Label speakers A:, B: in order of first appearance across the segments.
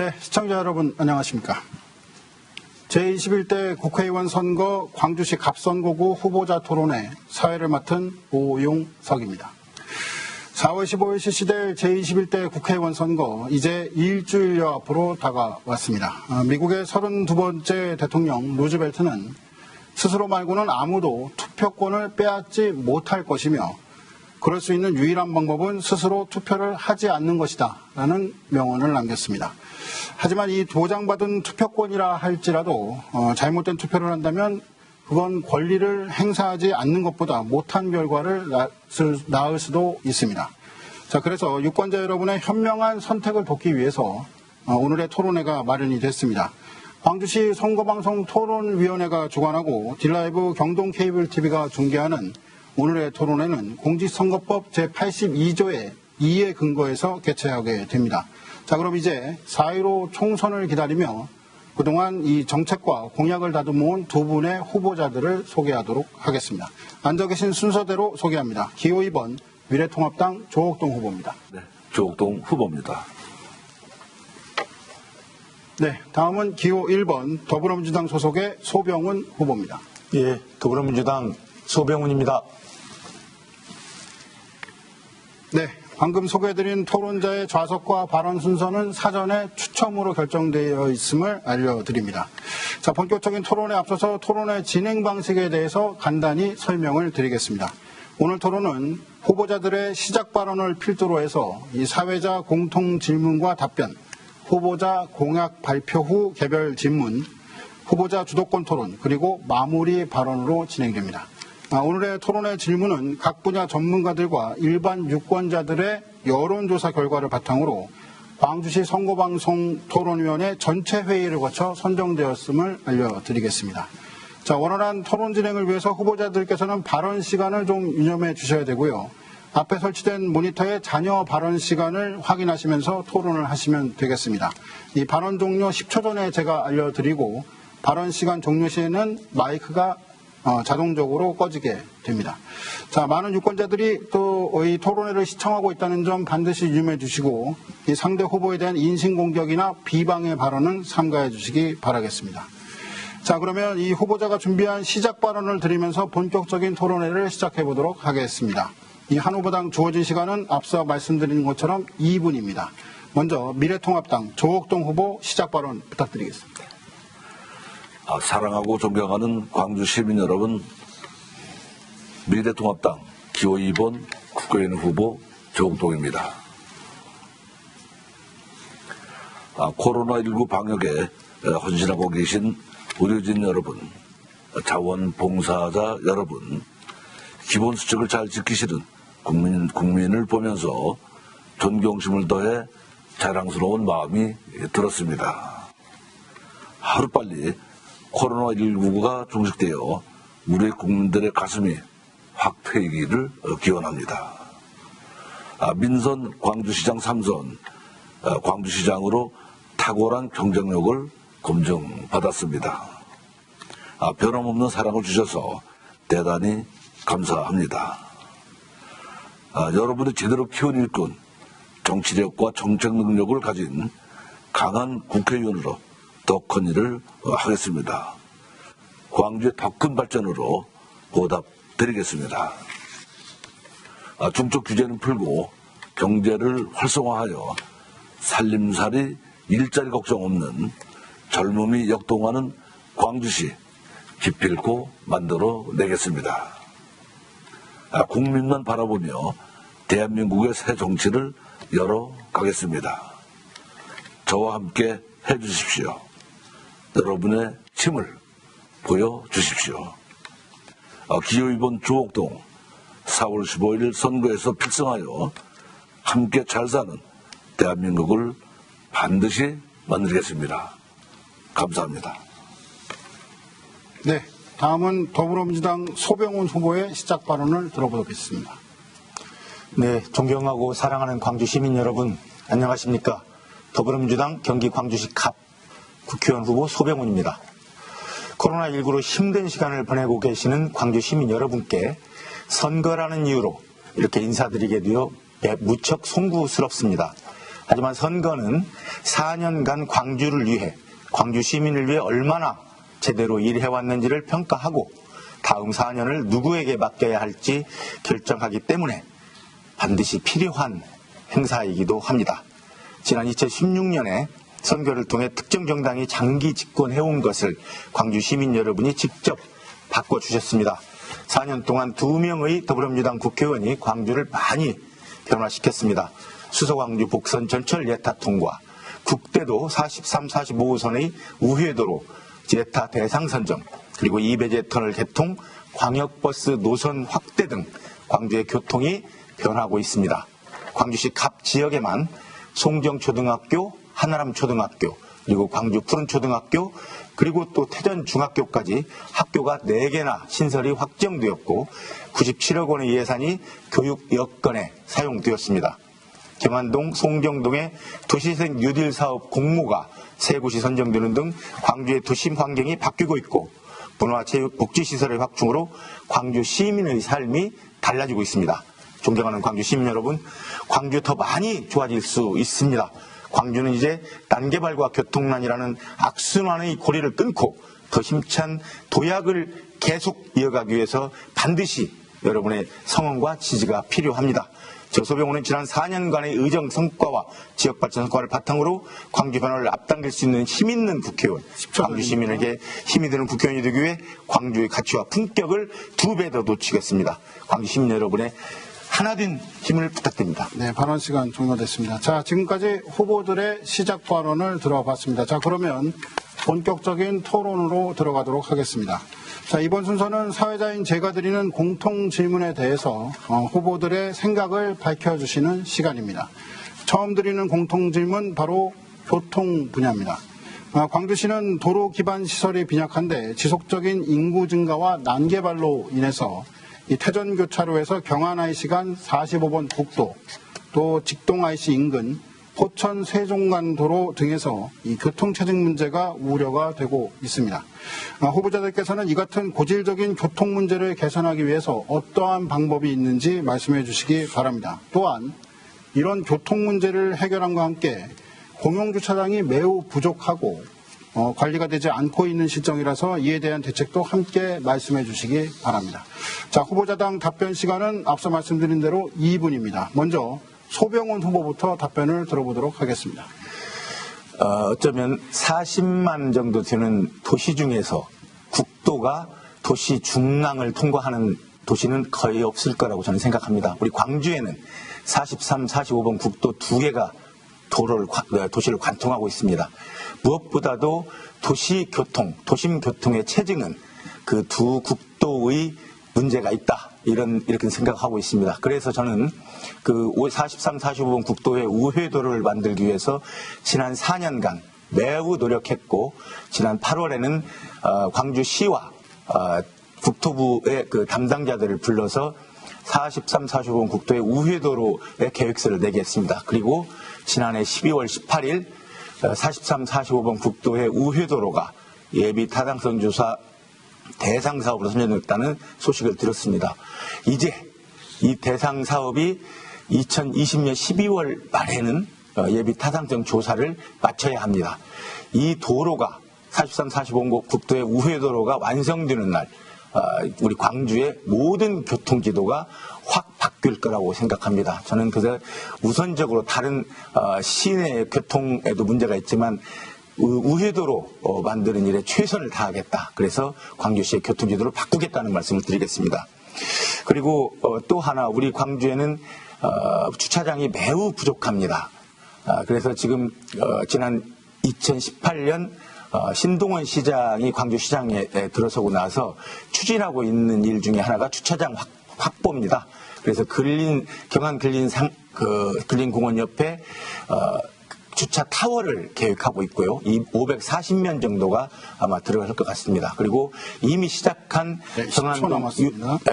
A: 네, 시청자 여러분 안녕하십니까. 제21대 국회의원 선거 광주시 갑선거구 후보자 토론회 사회를 맡은 오용석입니다. 4월 15일 실시될 제21대 국회의원 선거 이제 일주일여 앞으로 다가왔습니다. 미국의 32번째 대통령 루즈벨트는 스스로 말고는 아무도 투표권을 빼앗지 못할 것이며 그럴 수 있는 유일한 방법은 스스로 투표를 하지 않는 것이다 라는 명언을 남겼습니다. 하지만 이 보장받은 투표권이라 할지라도 잘못된 투표를 한다면 그건 권리를 행사하지 않는 것보다 못한 결과를 낳을 수도 있습니다. 자, 그래서 유권자 여러분의 현명한 선택을 돕기 위해서 오늘의 토론회가 마련이 됐습니다. 광주시 선거방송 토론위원회가 주관하고 딜라이브 경동 케이블 TV가 중계하는 오늘의 토론회는 공직선거법 제82조의 2에 근거해서 개최하게 됩니다. 자, 그럼 이제 4.15 총선을 기다리며 그동안 이 정책과 공약을 다듬어온 두 분의 후보자들을 소개하도록 하겠습니다. 앉아 계신 순서대로 소개합니다. 기호 2번 미래통합당 조옥동 후보입니다.
B: 네, 조옥동 후보입니다.
A: 네, 다음은 기호 1번 더불어민주당 소속의 소병훈 후보입니다.
C: 예, 더불어민주당 소병훈입니다.
A: 네, 방금 소개해드린 토론자의 좌석과 발언 순서는 사전에 추첨으로 결정되어 있음을 알려드립니다. 자, 본격적인 토론에 앞서서 토론의 진행 방식에 대해서 간단히 설명을 드리겠습니다. 오늘 토론은 후보자들의 시작 발언을 필두로 해서 이 사회자 공통 질문과 답변, 후보자 공약 발표 후 개별 질문, 후보자 주도권 토론, 그리고 마무리 발언으로 진행됩니다. 오늘의 토론의 질문은 각 분야 전문가들과 일반 유권자들의 여론조사 결과를 바탕으로 광주시 선거방송 토론위원회 전체 회의를 거쳐 선정되었음을 알려드리겠습니다. 자, 원활한 토론 진행을 위해서 후보자들께서는 발언 시간을 좀 유념해 주셔야 되고요. 앞에 설치된 모니터에 자녀 발언 시간을 확인하시면서 토론을 하시면 되겠습니다. 이 발언 종료 10초 전에 제가 알려드리고 발언 시간 종료 시에는 마이크가 자동적으로 꺼지게 됩니다. 자, 많은 유권자들이 또 이 토론회를 시청하고 있다는 점 반드시 유념해 주시고 이 상대 후보에 대한 인신공격이나 비방의 발언은 삼가해 주시기 바라겠습니다. 자, 그러면 이 후보자가 준비한 시작 발언을 드리면서 본격적인 토론회를 시작해 보도록 하겠습니다. 이 한 후보당 주어진 시간은 앞서 말씀드린 것처럼 2분입니다. 먼저 미래통합당 조옥동 후보 시작 발언 부탁드리겠습니다.
B: 사랑하고 존경하는 광주 시민 여러분, 미래통합당 기호 2번 국회의원 후보 조옥동입니다. 코로나19 방역에 헌신하고 계신 의료진 여러분, 자원봉사자 여러분, 기본수칙을 잘 지키시는 국민을 보면서 존경심을 더해 자랑스러운 마음이 들었습니다. 하루빨리 코로나19가 종식되어 우리 국민들의 가슴이 확 트이기를 기원합니다. 민선 광주시장 3선, 광주시장으로 탁월한 경쟁력을 검증받았습니다. 변함없는 사랑을 주셔서 대단히 감사합니다. 여러분이 제대로 키운 일꾼, 정치력과 정책 능력을 가진 강한 국회의원으로 더 큰 일을 하겠습니다. 광주의 더 큰 발전으로 보답드리겠습니다. 중적 규제는 풀고 경제를 활성화하여 살림살이 일자리 걱정 없는 젊음이 역동하는 광주시 기필코 만들어내겠습니다. 국민만 바라보며 대한민국의 새 정치를 열어가겠습니다. 저와 함께 해주십시오. 여러분의 힘을 보여주십시오. 기호 2번 조옥동 4월 15일 선거에서 필승하여 함께 잘 사는 대한민국을 반드시 만들겠습니다. 감사합니다.
A: 네, 다음은 더불어민주당 소병훈 후보의 시작 발언을 들어보겠습니다.
C: 네, 존경하고 사랑하는 광주 시민 여러분, 안녕하십니까. 더불어민주당 경기 광주시 갑 국회의원 후보 소병훈입니다. 코로나19로 힘든 시간을 보내고 계시는 광주 시민 여러분께 선거라는 이유로 이렇게 인사드리게 되어 무척 송구스럽습니다. 하지만 선거는 4년간 광주를 위해, 광주 시민을 위해 얼마나 제대로 일해왔는지를 평가하고 다음 4년을 누구에게 맡겨야 할지 결정하기 때문에 반드시 필요한 행사이기도 합니다. 지난 2016년에 선거를 통해 특정 정당이 장기 집권해온 것을 광주 시민 여러분이 직접 바꿔주셨습니다. 4년 동안 2명의 더불어민주당 국회의원이 광주를 많이 변화시켰습니다. 수서광주 복선 전철 예타 통과, 국대도 43, 45호선의 우회도로 예타 대상 선정, 그리고 이배제 터널 개통, 광역버스 노선 확대 등 광주의 교통이 변하고 있습니다. 광주시 갑 지역에만 송정초등학교, 한아람초등학교, 그리고 광주 푸른초등학교, 그리고 또 태전중학교까지 학교가 4개나 신설이 확정되었고 97억 원의 예산이 교육 여건에 사용되었습니다. 경안동, 송정동의 도시생 뉴딜 사업 공모가 세 곳이 선정되는 등 광주의 도심 환경이 바뀌고 있고 문화체육 복지시설의 확충으로 광주 시민의 삶이 달라지고 있습니다. 존경하는 광주 시민 여러분, 광주 더 많이 좋아질 수 있습니다. 광주는 이제 단개발과 교통난이라는 악순환의 고리를 끊고 더 힘찬 도약을 계속 이어가기 위해서 반드시 여러분의 성원과 지지가 필요합니다. 저소병호는 지난 4년간의 의정 성과와 지역발전 성과를 바탕으로 광주 변화를 앞당길 수 있는 힘있는 국회의원, 광주 시민에게 힘이 되는 국회의원이 되기 위해 광주의 가치와 품격을 2배 더 놓치겠습니다. 광주 시민 여러분의 하나된 힘을 부탁드립니다.
A: 네, 발언 시간 종료됐습니다. 자, 지금까지 후보들의 시작 발언을 들어봤습니다. 자, 그러면 본격적인 토론으로 들어가도록 하겠습니다. 자, 이번 순서는 사회자인 제가 드리는 공통 질문에 대해서 후보들의 생각을 밝혀주시는 시간입니다. 처음 드리는 공통 질문 바로 교통 분야입니다. 광주시는 도로 기반 시설이 빈약한데 지속적인 인구 증가와 난개발로 인해서 이 태전교차로에서 경안 IC간 45번 국도, 또 직동 IC 인근 포천 세종간도로 등에서 이 교통체증 문제가 우려가 되고 있습니다. 후보자들께서는 이 같은 고질적인 교통 문제를 개선하기 위해서 어떠한 방법이 있는지 말씀해 주시기 바랍니다. 또한 이런 교통 문제를 해결함과 함께 공용주차장이 매우 부족하고 관리가 되지 않고 있는 실정이라서 이에 대한 대책도 함께 말씀해 주시기 바랍니다. 자, 후보자당 답변 시간은 앞서 말씀드린 대로 2분입니다. 먼저 소병훈 후보부터 답변을 들어보도록 하겠습니다.
C: 어쩌면 40만 정도 되는 도시 중에서 국도가 도시 중앙을 통과하는 도시는 거의 없을 거라고 저는 생각합니다. 우리 광주에는 43, 45번 국도 2개가 도시를 관통하고 있습니다. 무엇보다도 도심 교통의 체증은 그 2 국도의 문제가 있다. 이렇게 생각하고 있습니다. 그래서 저는 그 43, 45번 국도의 우회도를 만들기 위해서 지난 4년간 매우 노력했고 지난 8월에는 광주시와 국토부의 그 담당자들을 불러서 43, 45번 국도의 우회도로의 계획서를 내게 했습니다. 그리고 지난해 12월 18일 43, 45번 국도의 우회도로가 예비 타당성 조사 대상 사업으로 선정됐다는 소식을 들었습니다. 이제 이 대상 사업이 2020년 12월 말에는 예비 타당성 조사를 마쳐야 합니다. 이 도로가 43, 45번 국도의 우회도로가 완성되는 날 우리 광주의 모든 교통지도가 확 바뀔 거라고 생각합니다. 저는 그래서 우선적으로 다른 시내 교통에도 문제가 있지만 우회도로 만드는 일에 최선을 다하겠다. 그래서 광주시의 교통지도를 바꾸겠다는 말씀을 드리겠습니다. 그리고 또 하나 우리 광주에는 주차장이 매우 부족합니다. 그래서 지금 지난 2018년 신동원 시장이 광주시장에 들어서고 나서 추진하고 있는 일 중에 하나가 주차장 확보입니다. 그래서 경안 근린공원 옆에 주차 타워를 계획하고 있고요. 이 540면 정도가 아마 들어갈 것 같습니다. 그리고 이미 시작한 경안동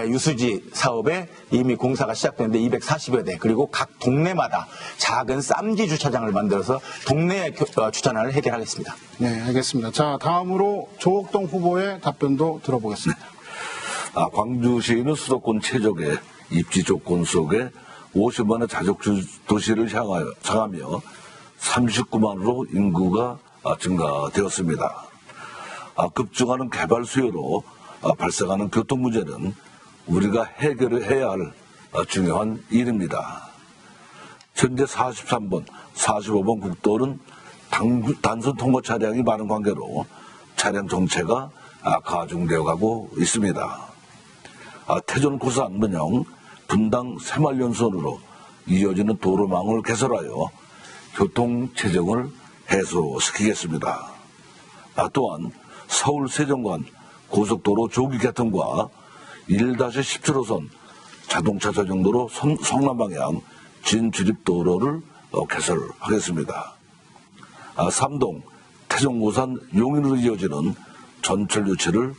C: 유수지 사업에 이미 공사가 시작됐는데 240여 대, 그리고 각 동네마다 작은 쌈지 주차장을 만들어서 동네 주차난을 해결하겠습니다.
A: 네, 알겠습니다. 자, 다음으로 조옥동 후보의 답변도 들어보겠습니다.
B: 광주시는 수도권 최적의 입지 조건 속에 50만의 자족 도시를 향하며 39만으로 인구가 증가되었습니다. 급증하는 개발 수요로 발생하는 교통 문제는 우리가 해결해야 할 중요한 일입니다. 현재 43번, 45번 국도는 단순 통과 차량이 많은 관계로 차량 정체가 가중되어 가고 있습니다. 태전 고산 문영 분당 새말연선으로 이어지는 도로망을 개설하여 교통 체증을 해소시키겠습니다. 또한 서울 세종간 고속도로 조기 개통과 1-17호선 자동차 전용도로 성남 방향 진주립도로를 개설하겠습니다. 삼동 태종고산 용인으로 이어지는 전철 유치를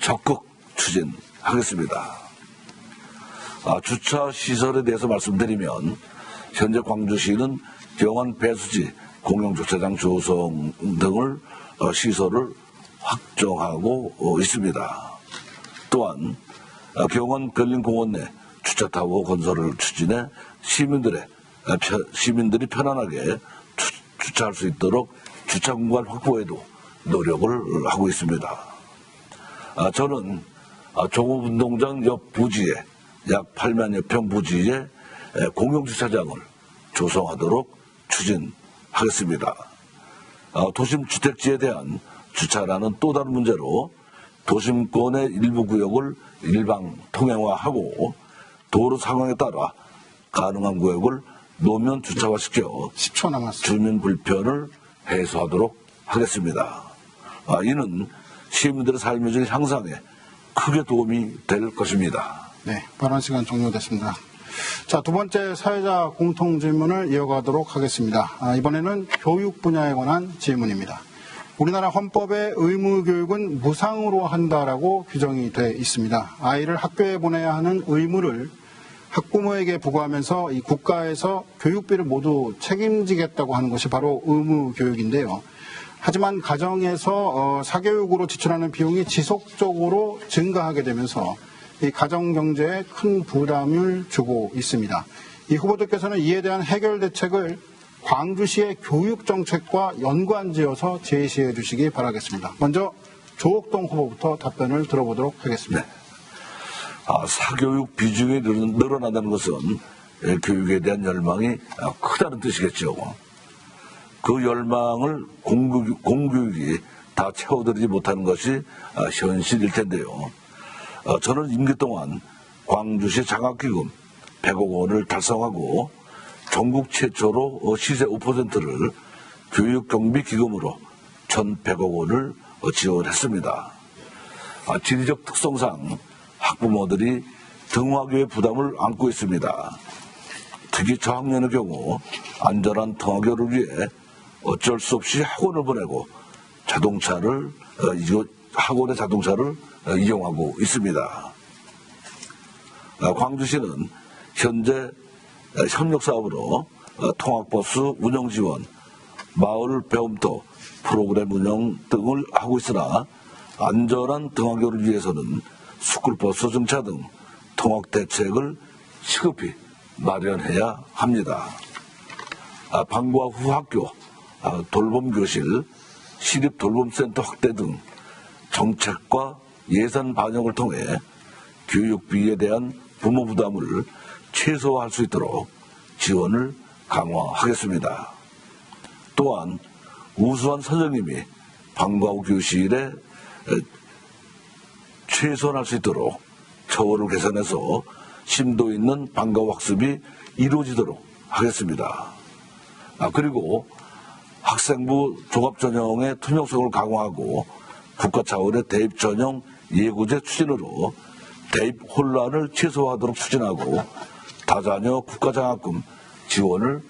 B: 적극 추진하겠습니다. 주차 시설에 대해서 말씀드리면 현재 광주시는 경원 배수지 공영주차장 조성 등을 시설을 확정하고 있습니다. 또한 경원 별림공원 내 주차타워 건설을 추진해 시민들이 편안하게 주차할 수 있도록 주차 공간 확보에도 노력을 하고 있습니다. 저는 종업운동장 옆 부지에 약 8만여 평 부지에 공영주차장을 조성하도록 추진하겠습니다. 도심 주택지에 대한 주차라는 또 다른 문제로 도심권의 일부 구역을 일방 통행화하고 도로 상황에 따라 가능한 구역을 노면 주차화시켜
A: 10초 남았습니다.
B: 주민 불편을 해소하도록 하겠습니다. 이는 시민들의 삶의 질 향상에 크게 도움이 될 것입니다.
A: 네, 발언 시간 종료됐습니다. 자, 두 번째 사회자 공통 질문을 이어가도록 하겠습니다. 이번에는 교육 분야에 관한 질문입니다. 우리나라 헌법에 의무교육은 무상으로 한다라고 규정이 되어 있습니다. 아이를 학교에 보내야 하는 의무를 학부모에게 부과하면서 이 국가에서 교육비를 모두 책임지겠다고 하는 것이 바로 의무교육인데요. 하지만 가정에서 사교육으로 지출하는 비용이 지속적으로 증가하게 되면서 이 가정경제에 큰 부담을 주고 있습니다. 이 후보들께서는 이에 대한 해결 대책을 광주시의 교육정책과 연관지어서 제시해 주시기 바라겠습니다. 먼저 조옥동 후보부터 답변을 들어보도록 하겠습니다.
B: 네. 사교육 비중이 늘어난다는 것은 교육에 대한 열망이 크다는 뜻이겠죠. 그 열망을 공교육이 다 채워드리지 못하는 것이 현실일 텐데요. 저는 임기 동안 광주시 장학기금 100억 원을 달성하고 전국 최초로 시세 5%를 교육경비기금으로 1,100억 원을 지원했습니다. 지리적 특성상 학부모들이 등하교의 부담을 안고 있습니다. 특히 저학년의 경우 안전한 등하교를 위해 어쩔 수 없이 학원을 보내고 학원의 자동차를 이용하고 있습니다. 광주시는 현재 협력사업으로 통학버스 운영 지원, 마을 배움터 프로그램 운영 등을 하고 있으나 안전한 등하교를 위해서는 스쿨버스 정차 등 통학 대책을 시급히 마련해야 합니다. 방과 후 학교, 돌봄교실, 시립돌봄센터 확대 등 정책과 예산 반영을 통해 교육비에 대한 부모 부담을 최소화할 수 있도록 지원을 강화하겠습니다. 또한 우수한 선생님이 방과 후 교실에 최선할 수 있도록 처우를 개선해서 심도 있는 방과 후 학습이 이루어지도록 하겠습니다. 그리고 학생부 종합전형의 투명성을 강화하고 국가 차원의 대입 전형 예고제 추진으로 대입 혼란을 최소화하도록 추진하고 다자녀 국가장학금 지원을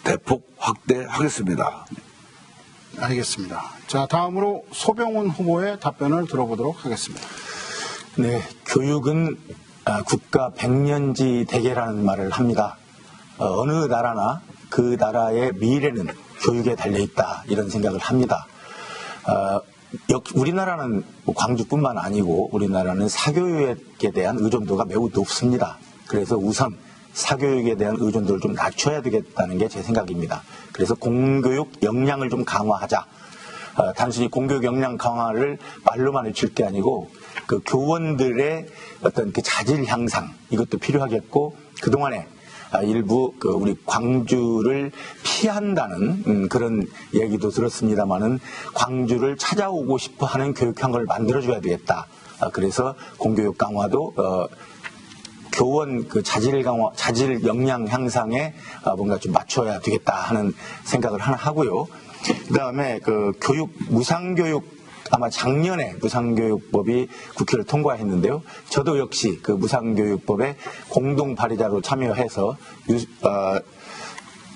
B: 대폭 확대하겠습니다.
A: 알겠습니다. 자, 다음으로 소병훈 후보의 답변을 들어보도록 하겠습니다.
C: 네, 교육은 국가 백년지 대계라는 말을 합니다. 어느 나라나 그 나라의 미래는 교육에 달려있다 이런 생각을 합니다. 우리나라는 광주뿐만 아니고 우리나라는 사교육에 대한 의존도가 매우 높습니다. 그래서 우선 사교육에 대한 의존도를 좀 낮춰야 되겠다는 게 제 생각입니다. 그래서 공교육 역량을 좀 강화하자. 단순히 공교육 역량 강화를 말로만 외칠 게 아니고 그 교원들의 어떤 그 자질 향상 이것도 필요하겠고 그동안에 일부 우리 광주를 피한다는 그런 얘기도 들었습니다만은 광주를 찾아오고 싶어 하는 교육환경을 만들어줘야 되겠다. 그래서 공교육 강화도 교원 그 자질 강화, 자질 역량 향상에 뭔가 좀 맞춰야 되겠다 하는 생각을 하나 하고요. 그 다음에 그 무상교육 아마 작년에 무상교육법이 국회를 통과했는데요. 저도 역시 그 무상교육법에 공동 발의자로 참여해서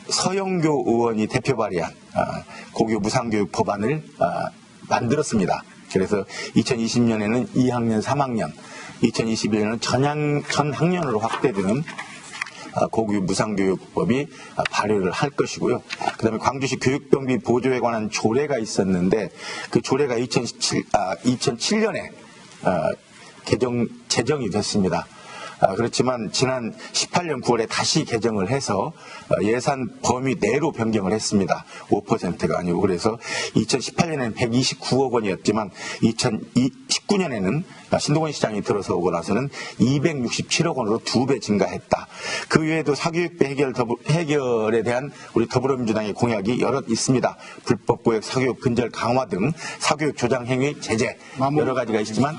C: 서영교 의원이 대표 발의한 고교 무상교육 법안을 만들었습니다. 그래서 2020년에는 2학년, 3학년, 2021년은 전 학년으로 확대되는 고교 무상교육법이 발의를 할 것이고요. 그다음에 광주시 교육경비 보조에 관한 조례가 있었는데 그 조례가 2007년에 제정이 됐습니다. 그렇지만 지난 18년 9월에 다시 개정을 해서 예산 범위 내로 변경을 했습니다. 5%가 아니고 그래서 2018년에는 129억 원이었지만 2019년에는 신동원 시장이 들어서고 나서는 267억 원으로 2배 증가했다. 그 외에도 사교육비 해결에 대한 우리 더불어민주당의 공약이 여럿 있습니다. 불법고액 사교육 근절 강화 등 사교육 조장 행위 제재 여러 가지가 있지만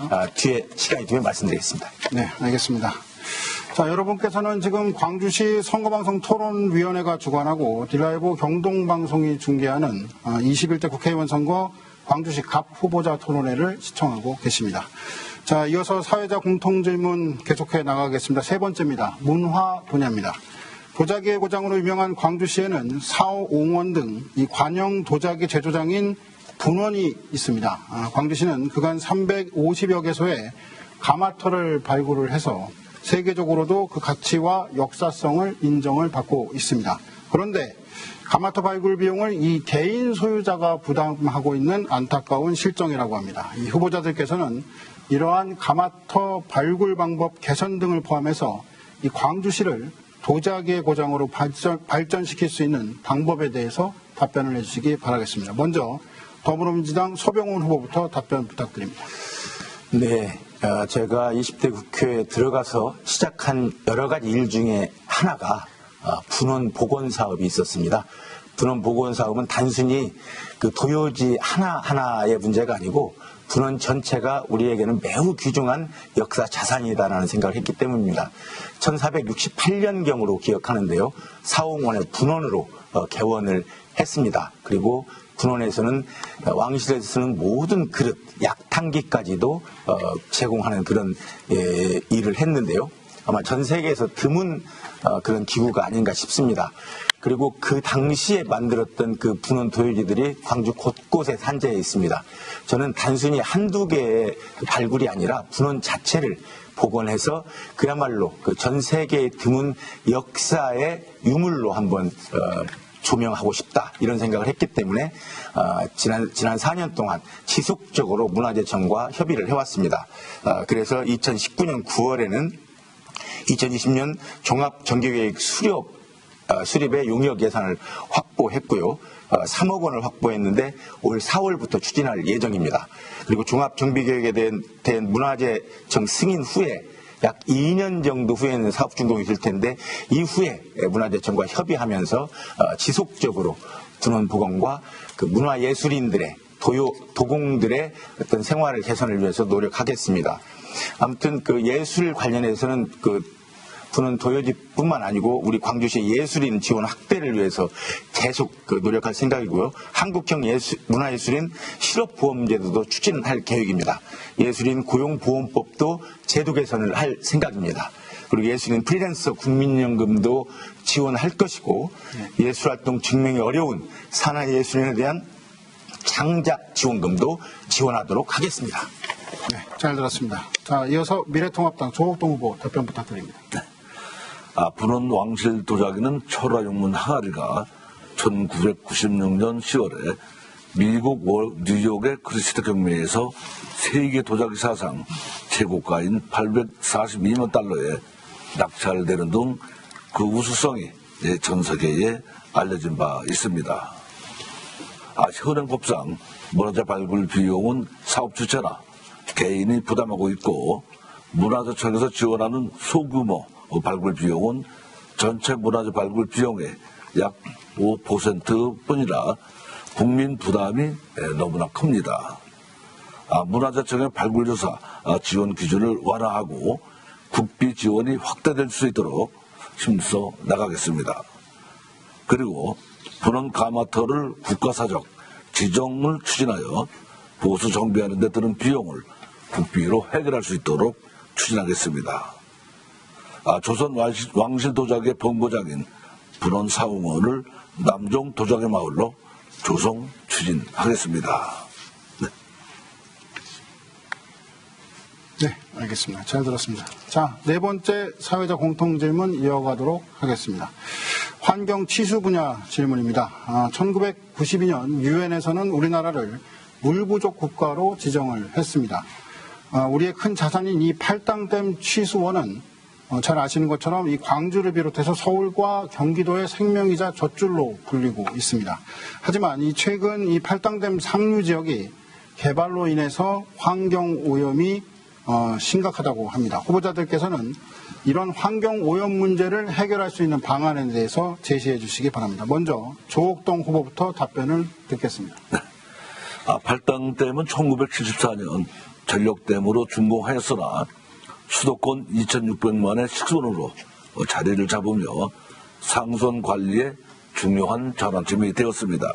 C: 시간이 되면 말씀드리겠습니다.
A: 네, 알겠습니다. 자, 여러분께서는 지금 광주시 선거방송 토론위원회가 주관하고 딜라이브 경동방송이 중계하는 21대 국회의원 선거 광주시 갑 후보자 토론회를 시청하고 계십니다. 자, 이어서 사회자 공통질문 계속해 나가겠습니다. 세 번째입니다. 문화 분야입니다. 도자기의 고장으로 유명한 광주시에는 사오, 옹원 등 이 관영 도자기 제조장인 분원이 있습니다. 광주시는 그간 350여 개소의 가마터를 발굴을 해서 세계적으로도 그 가치와 역사성을 인정을 받고 있습니다. 그런데 가마터 발굴 비용을 이 개인 소유자가 부담하고 있는 안타까운 실정이라고 합니다. 이 후보자들께서는 이러한 가마터 발굴 방법 개선 등을 포함해서 이 광주시를 도자기의 고장으로 발전시킬 수 있는 방법에 대해서 답변을 해주시기 바라겠습니다. 먼저 더불어민주당 소병훈 후보부터 답변 부탁드립니다.
C: 네, 제가 20대 국회에 들어가서 시작한 여러 가지 일 중에 하나가 분원 복원 사업이 있었습니다. 분원 복원 사업은 단순히 그 도요지 하나하나의 문제가 아니고 분원 전체가 우리에게는 매우 귀중한 역사 자산이다라는 생각을 했기 때문입니다. 1468년경으로 기억하는데요. 사홍원의 분원으로 개원을 했습니다. 그리고 분원에서는 왕실에서 쓰는 모든 그릇, 약탕기까지도 제공하는 그런 일을 했는데요. 아마 전 세계에서 드문 그런 기구가 아닌가 싶습니다. 그리고 그 당시에 만들었던 그 분원 도요지들이 광주 곳곳에 산재해 있습니다. 저는 단순히 한두 개의 발굴이 아니라 분원 자체를 복원해서 그야말로 그 전 세계의 드문 역사의 유물로 한번 조명하고 싶다 이런 생각을 했기 때문에 지난 4년 동안 지속적으로 문화재청과 협의를 해왔습니다. 그래서 2019년 9월에는 2020년 종합정기계획 수립의 용역 예산을 확보했고요. 3억 원을 확보했는데 올 4월부터 추진할 예정입니다. 그리고 종합정비계획에 대한 문화재청 승인 후에 약 2년 정도 후에는 사업 준공이 있을 텐데 이후에 문화재청과 협의하면서 지속적으로 분원 복원과 그 문화예술인들의 도공들의 어떤 생활을 개선을 위해서 노력하겠습니다. 아무튼 그 예술 관련해서는 그 분원 도요지뿐만 아니고 우리 광주시 예술인 지원 확대를 위해서 계속 노력할 생각이고요. 한국형 문화예술인 실업보험제도도 추진할 계획입니다. 예술인 고용보험법도 제도 개선을 할 생각입니다. 그리고 예술인 프리랜서 국민연금도 지원할 것이고 예술활동 증명이 어려운 산하예술인에 대한 창작 지원금도 지원하도록 하겠습니다.
A: 네, 잘 들었습니다. 자, 이어서 미래통합당 조국동 후보 답변 부탁드립니다.
B: 네. 분원 왕실 도자기는 철화용문 항아리가 1996년 10월에 미국 뉴욕의 크리스트 경매에서 세계 도자기 사상 최고가인 $842만 낙찰되는 등 그 우수성이 전 세계에 알려진 바 있습니다. 현행법상 문화재 발굴 비용은 사업 주체나 개인이 부담하고 있고, 문화재청에서 지원하는 소규모 발굴 비용은 전체 문화재 발굴 비용의 약 5%뿐이라 국민 부담이 너무나 큽니다. 문화재청의 발굴조사 지원 기준을 완화하고 국비 지원이 확대될 수 있도록 힘써 나가겠습니다. 그리고 분원 가마터를 국가사적 지정을 추진하여 보수 정비하는 데 드는 비용을 국비로 해결할 수 있도록 추진하겠습니다. 조선 왕실 도자기의 본고장인 분원 사웅원을 남종 도자기 마을로 조성 추진하겠습니다.
A: 네, 알겠습니다. 잘 들었습니다. 자, 네 번째 사회적 공통질문 이어가도록 하겠습니다. 환경 치수 분야 질문입니다. 1992년 유엔에서는 우리나라를 물 부족 국가로 지정을 했습니다. 우리의 큰 자산인 이 팔당댐 취수원은 잘 아시는 것처럼 이 광주를 비롯해서 서울과 경기도의 생명이자 젖줄로 불리고 있습니다. 하지만 이 최근 이 팔당댐 상류 지역이 개발로 인해서 환경 오염이 심각하다고 합니다. 후보자들께서는 이런 환경 오염 문제를 해결할 수 있는 방안에 대해서 제시해 주시기 바랍니다. 먼저 조옥동 후보부터 답변을 듣겠습니다.
B: 팔당댐은 1974년 전력댐으로 준공하였으나 수도권 2,600만의 식수원으로 자리를 잡으며 상수원 관리에 중요한 전환점이 되었습니다.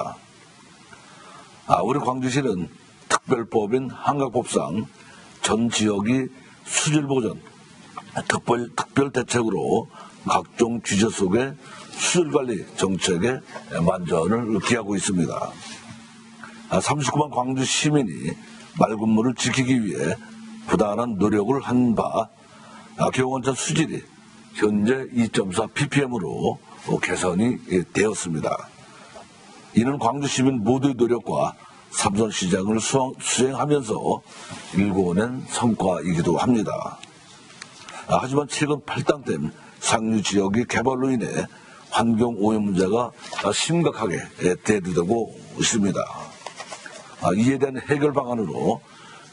B: 우리 광주시는 특별법인 한각법상 전 지역이 수질보전, 특별대책으로 각종 규제 속의 수질관리 정책에 만전을 기하고 있습니다. 39만 광주 시민이 맑은 물을 지키기 위해 부단한 노력을 한 바 경원천 수질이 현재 2.4 ppm으로 개선이 되었습니다. 이는 광주 시민 모두의 노력과 삼선시장을 수행하면서 일궈낸 성과이기도 합니다. 하지만 최근 팔당댐 상류 지역의 개발로 인해 환경 오염 문제가 심각하게 대두되고 있습니다. 이에 대한 해결 방안으로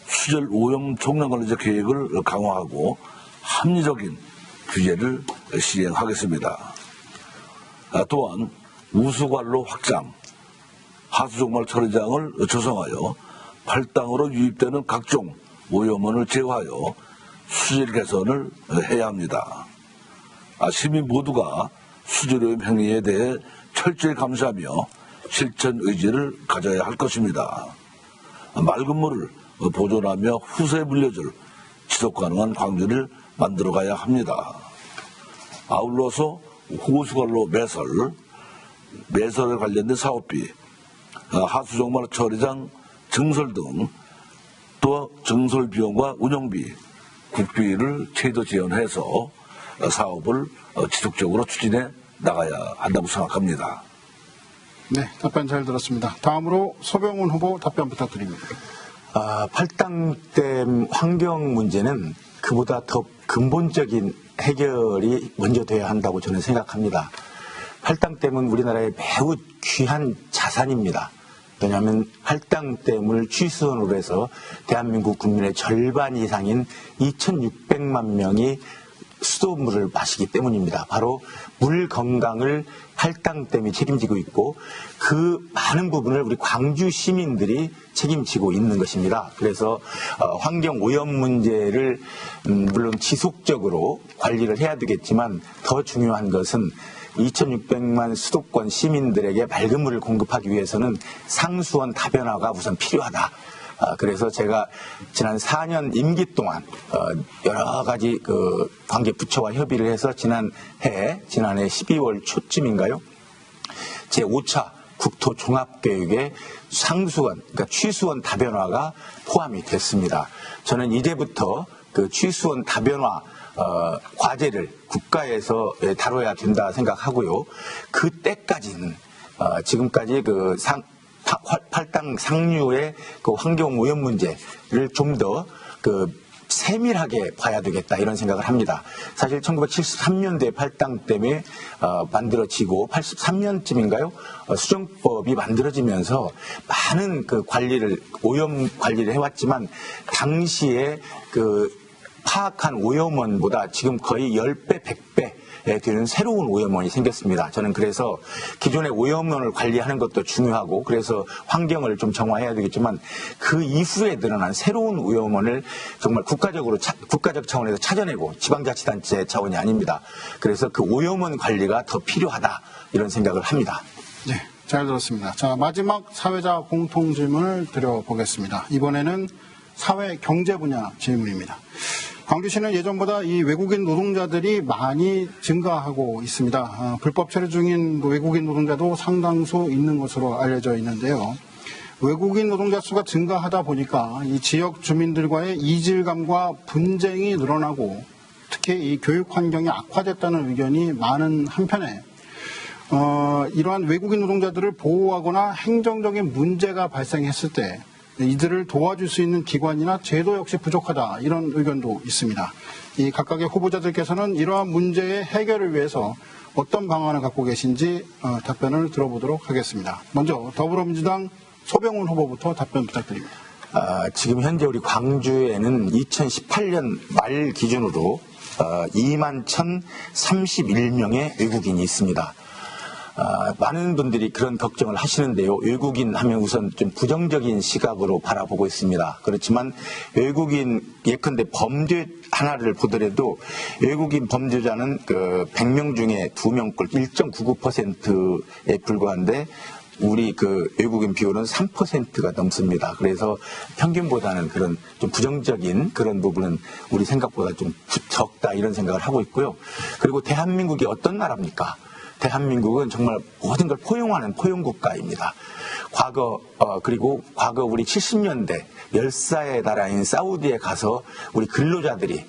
B: 수질 오염 총량관리제 계획을 강화하고 합리적인 규제를 시행하겠습니다. 또한 우수관로 확장, 하수종말 처리장을 조성하여 팔당으로 유입되는 각종 오염원을 제어하여 수질 개선을 해야 합니다. 시민 모두가 수질오염 행위에 대해 철저히 감시하며 실천 의지를 가져야 할 것입니다. 맑은 물을 보존하며 후세에 물려줄 지속가능한 광주를 만들어가야 합니다. 아울러서 호수관로 매설에 관련된 사업비, 하수종말 처리장 증설 등 또 증설 비용과 운영비, 국비를 최대 지원해서 사업을 지속적으로 추진해 나가야 한다고 생각합니다.
A: 네, 답변 잘 들었습니다. 다음으로 소병훈 후보 답변 부탁드립니다.
C: 팔당댐 환경 문제는 그보다 더 근본적인 해결이 먼저 돼야 한다고 저는 생각합니다. 팔당댐은 우리나라의 매우 귀한 자산입니다. 왜냐하면 팔당댐을 취수원으로 해서 대한민국 국민의 절반 이상인 2,600만 명이 수돗물을 마시기 때문입니다. 바로 물 건강을 팔당댐이 책임지고 있고 그 많은 부분을 우리 광주 시민들이 책임지고 있는 것입니다. 그래서 환경 오염 문제를 물론 지속적으로 관리를 해야 되겠지만 더 중요한 것은 2,600만 수도권 시민들에게 맑은 물을 공급하기 위해서는 상수원 다변화가 우선 필요하다. 그래서 제가 지난 4년 임기 동안 여러 가지 그 관계 부처와 협의를 해서 지난해 12월 초쯤인가요? 제5차 국토 종합계획에 상수원, 그러니까 취수원 다변화가 포함이 됐습니다. 저는 이제부터 그 취수원 다변화 과제를 국가에서 다뤄야 된다 생각하고요. 그때까지는 지금까지 그 팔당 상류의 그 환경 오염 문제를 좀 더 그 세밀하게 봐야 되겠다 이런 생각을 합니다. 사실 1973년도에 팔당 때문에 만들어지고 83년쯤인가요? 수정법이 만들어지면서 많은 그 관리를 오염 관리를 해왔지만 당시에 그 파악한 오염원보다 지금 거의 10배, 100배 되는 새로운 오염원이 생겼습니다. 저는 그래서 기존의 오염원을 관리하는 것도 중요하고 그래서 환경을 좀 정화해야 되겠지만 그 이후에 늘어난 새로운 오염원을 정말 국가적 차원에서 찾아내고 지방자치단체 차원이 아닙니다. 그래서 그 오염원 관리가 더 필요하다 이런 생각을 합니다.
A: 네, 잘 들었습니다. 자, 마지막 사회자 공통 질문을 드려보겠습니다. 이번에는 사회 경제 분야 질문입니다. 광주시는 예전보다 이 외국인 노동자들이 많이 증가하고 있습니다. 불법 체류 중인 외국인 노동자도 상당수 있는 것으로 알려져 있는데요. 외국인 노동자 수가 증가하다 보니까 이 지역 주민들과의 이질감과 분쟁이 늘어나고 특히 이 교육 환경이 악화됐다는 의견이 많은 한편에 이러한 외국인 노동자들을 보호하거나 행정적인 문제가 발생했을 때 이들을 도와줄 수 있는 기관이나 제도 역시 부족하다 이런 의견도 있습니다. 이 각각의 후보자들께서는 이러한 문제의 해결을 위해서 어떤 방안을 갖고 계신지 답변을 들어보도록 하겠습니다. 먼저 더불어민주당 소병훈 후보부터 답변 부탁드립니다.
C: 지금 현재 우리 광주에는 2018년 말 기준으로 2만 1,031명의 외국인이 있습니다. 많은 분들이 그런 걱정을 하시는데요. 외국인 하면 우선 좀 부정적인 시각으로 바라보고 있습니다. 그렇지만 외국인 예컨대 범죄 하나를 보더라도 외국인 범죄자는 그 100명 중에 2명꼴 1.99%에 불과한데 우리 그 외국인 비율은 3%가 넘습니다. 그래서 평균보다는 그런 좀 부정적인 그런 부분은 우리 생각보다 좀 적다 이런 생각을 하고 있고요. 그리고 대한민국이 어떤 나라입니까? 대한민국은 정말 모든 걸 포용하는 포용국가입니다. 그리고 과거 우리 70년대 열사의 나라인 사우디에 가서 우리 근로자들이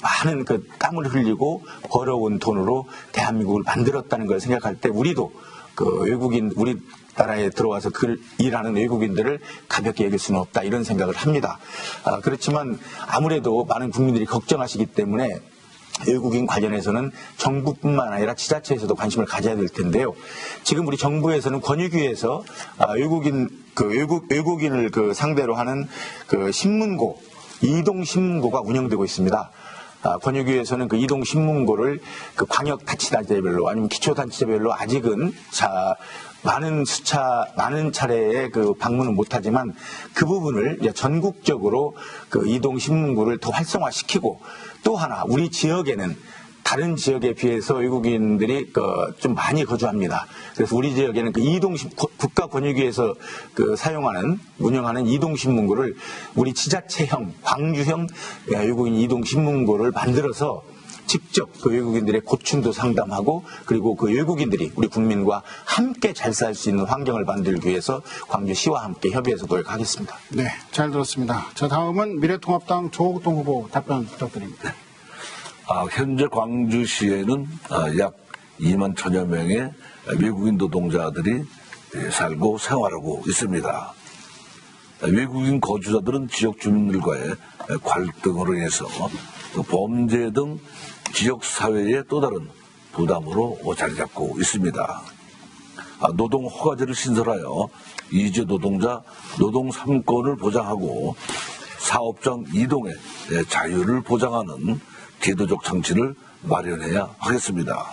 C: 많은 그 땀을 흘리고 벌어온 돈으로 대한민국을 만들었다는 걸 생각할 때 우리도 그 우리 나라에 들어와서 일하는 외국인들을 가볍게 여길 수는 없다 이런 생각을 합니다. 그렇지만 아무래도 많은 국민들이 걱정하시기 때문에 외국인 관련해서는 정부뿐만 아니라 지자체에서도 관심을 가져야 될 텐데요. 지금 우리 정부에서는 권익위에서 외국인을 그 상대로 하는 그 신문고, 이동신문고가 운영되고 있습니다. 권익위에서는 그 이동신문고를 그 광역자치단체별로 아니면 기초단체별로 아직은 많은 차례의 그 방문은 못하지만 그 부분을 전국적으로 그 이동신문고를 더 활성화시키고 또 하나 우리 지역에는 다른 지역에 비해서 외국인들이 좀 많이 거주합니다. 그래서 우리 지역에는 그 국가권익위에서 운영하는 이동신문고를 우리 지자체형, 광주형 외국인 이동신문고를 만들어서 직접 그 외국인들의 고충도 상담하고 그리고 그 외국인들이 우리 국민과 함께 잘 살 수 있는 환경을 만들기 위해서 광주시와 함께 협의해서 노력하겠습니다.
A: 네, 잘 들었습니다. 자, 다음은 미래통합당 조국동 후보 답변 부탁드립니다.
B: 현재 광주시에는 약 2만 1천여 명의 외국인 노동자들이 살고 생활하고 있습니다. 외국인 거주자들은 지역 주민들과의 갈등으로 인해서 범죄 등 지역사회의 또 다른 부담으로 자리 잡고 있습니다. 노동 허가제를 신설하여 이주 노동자 노동 3권을 보장하고 사업장 이동의 자유를 보장하는 제도적 장치를 마련해야 하겠습니다.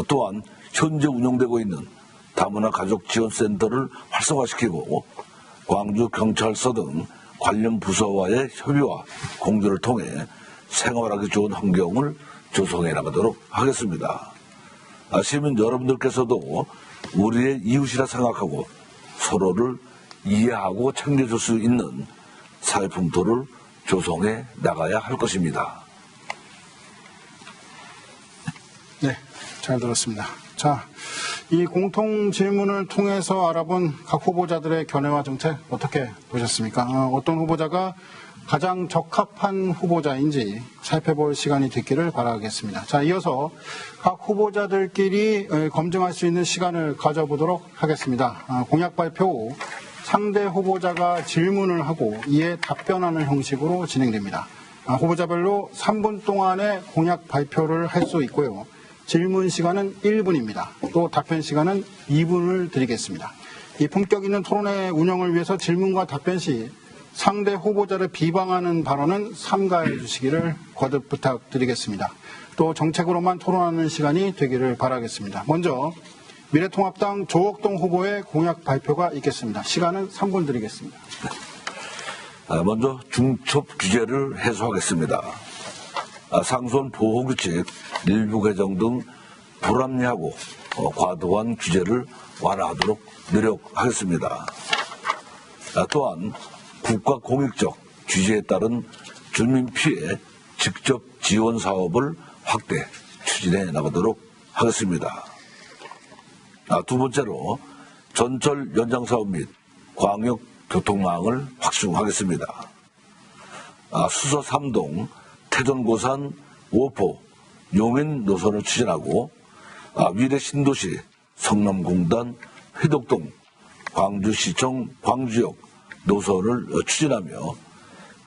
B: 또한 현재 운영되고 있는 다문화 가족지원센터를 활성화시키고 광주경찰서 등 관련 부서와의 협의와 공조를 통해 생활하기 좋은 환경을 조성해 나가도록 하겠습니다. 시민 여러분들께서도 우리의 이웃이라 생각하고 서로를 이해하고 챙겨줄 수 있는 사회 풍토를 조성해 나가야 할 것입니다.
A: 네, 잘 들었습니다. 자, 이 공통 질문을 통해서 알아본 각 후보자들의 견해와 정책 어떻게 보셨습니까? 어떤 후보자가 가장 적합한 후보자인지 살펴볼 시간이 됐기를 바라겠습니다. 자, 이어서 각 후보자들끼리 검증할 수 있는 시간을 가져보도록 하겠습니다. 공약 발표 후 상대 후보자가 질문을 하고 이에 답변하는 형식으로 진행됩니다. 후보자별로 3분 동안의 공약 발표를 할 수 있고요. 질문 시간은 1분입니다. 또 답변 시간은 2분을 드리겠습니다. 이 품격 있는 토론회 운영을 위해서 질문과 답변 시 상대 후보자를 비방하는 발언은 삼가해 주시기를 거듭 부탁드리겠습니다. 또 정책으로만 토론하는 시간이 되기를 바라겠습니다. 먼저 미래통합당 조옥동 후보의 공약 발표가 있겠습니다. 시간은 3분 드리겠습니다.
B: 먼저 중첩 규제를 해소하겠습니다. 상손 보호규칙 일부 개정 등 불합리하고 과도한 규제를 완화하도록 노력하겠습니다. 또한 국가 공익적 규제에 따른 주민 피해 직접 지원 사업을 확대 추진해 나가도록 하겠습니다. 두 번째로 전철 연장 사업 및 광역 교통망을 확충하겠습니다. 수서 3동, 태전 고산, 오포, 용인 노선을 추진하고 미래 신도시, 성남공단, 회덕동, 광주시청, 광주역 노선을 추진하며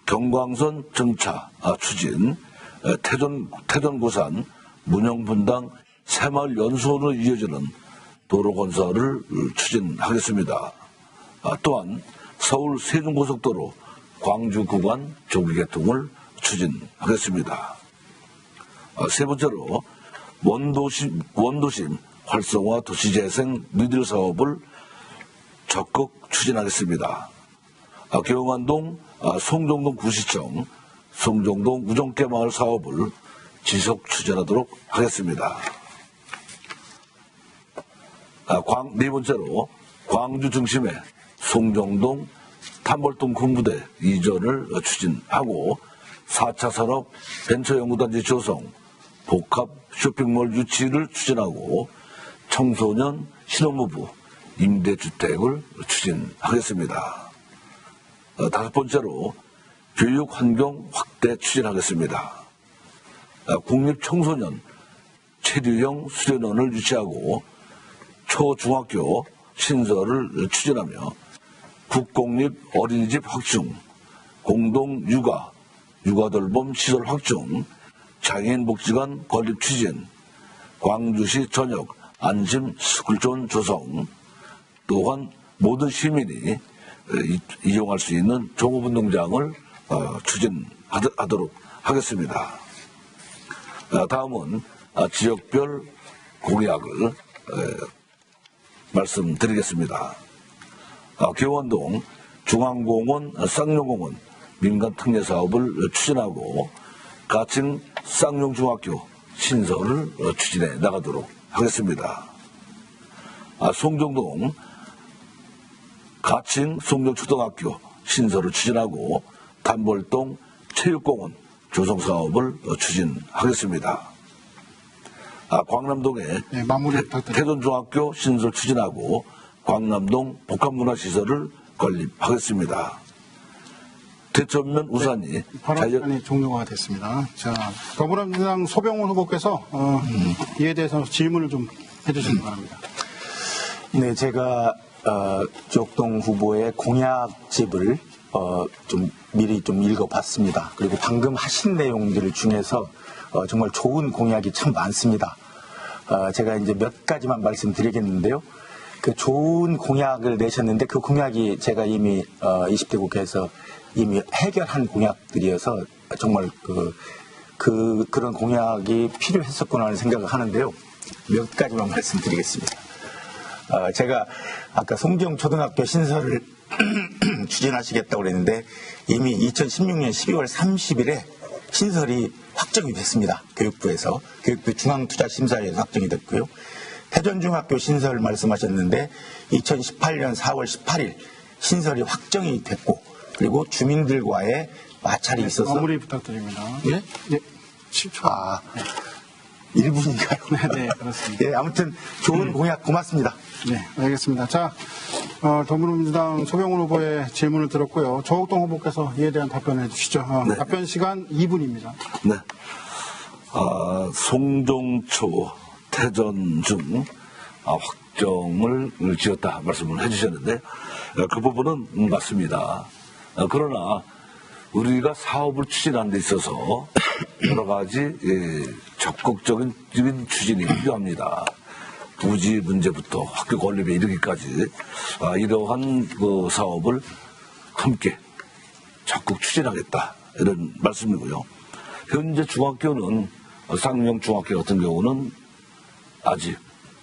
B: 경광선 정차 추진, 태전 고산, 문영분당, 새마을 연수원으로 이어지는 도로 건설을 추진하겠습니다. 또한 서울 세종고속도로 광주 구간 조기 개통을 추진하겠습니다. 세 번째로 원도심 활성화 도시재생 뉴딜 사업을 적극 추진하겠습니다. 경안동 송정동 구시청, 송정동 우정계 마을 사업을 지속 추진하도록 하겠습니다. 네 번째로 광주 중심의 송정동 탐벌동 군부대 이전을 추진하고 4차 산업 벤처연구단지 조성, 복합 쇼핑몰 유치를 추진하고 청소년 신혼부부 임대주택을 추진하겠습니다. 다섯 번째로 교육 환경 확대 추진하겠습니다. 국립청소년 체류형 수련원을 유치하고 초중학교 신설을 추진하며 국공립 어린이집 확충, 공동 육아돌봄 시설 확충, 장애인 복지관 건립 추진, 광주시 전역 안심 스쿨존 조성, 또한 모든 시민이 이용할 수 있는 종합운동장을 추진하도록 하겠습니다. 다음은 지역별 공약을 말씀드리겠습니다. 개원동 중앙공원, 쌍용공원 민간 특례 사업을 추진하고 가칭 쌍용중학교 신설을 추진해 나가도록 하겠습니다. 송정동 가칭 송정초등학교 신설을 추진하고 단벌동 체육공원 조성 사업을 추진하겠습니다. 광남동에 태전중학교 신설 추진하고 광남동 복합문화시설을 건립하겠습니다. 대천면 우산이
A: 발언이 종료가 됐습니다. 자, 더불어민주당 소병훈 후보께서 이에 대해서 질문을 좀 해주시기 바랍니다.
C: 네, 제가 조옥동 후보의 공약집을 좀 미리 좀 읽어봤습니다. 그리고 방금 하신 내용들 중에서 정말 좋은 공약이 참 많습니다. 제가 이제 몇 가지만 말씀드리겠는데요. 그 좋은 공약을 내셨는데 그 공약이 제가 이미 20대 국회에서 이미 해결한 공약들이어서 정말 그런 공약이 필요했었구나 하는 생각을 하는데요. 몇 가지만 말씀드리겠습니다. 제가 아까 송정초등학교 신설을 추진하시겠다고 그랬는데 이미 2016년 12월 30일에 신설이 확정이 됐습니다. 교육부 중앙투자심사위에서 확정이 됐고요. 태전중학교 신설 말씀하셨는데 2018년 4월 18일 신설이 확정이 됐고 그리고 주민들과의 마찰이 있어서
A: 마무리 부탁드립니다.
C: 예?
A: 네. 10초.
C: 1분인가요?
A: 네, 그렇습니다.
C: 네, 아무튼 좋은 공약 고맙습니다.
A: 네, 알겠습니다. 자, 더불어민주당 소병훈 후보의 질문을 들었고요. 조옥동 후보께서 이에 대한 답변해 주시죠.
B: 네.
A: 답변 시간 2분입니다.
B: 네. 송정초 태전 중 확정을 지었다 말씀을 해주셨는데 그 부분은 맞습니다. 그러나 우리가 사업을 추진하는 데 있어서 여러 가지 적극적인 추진이 필요합니다. 부지 문제부터 학교 건립에 이르기까지 이러한 그 사업을 함께 적극 추진하겠다 이런 말씀이고요. 현재 중학교는 쌍용 중학교 같은 경우는 아직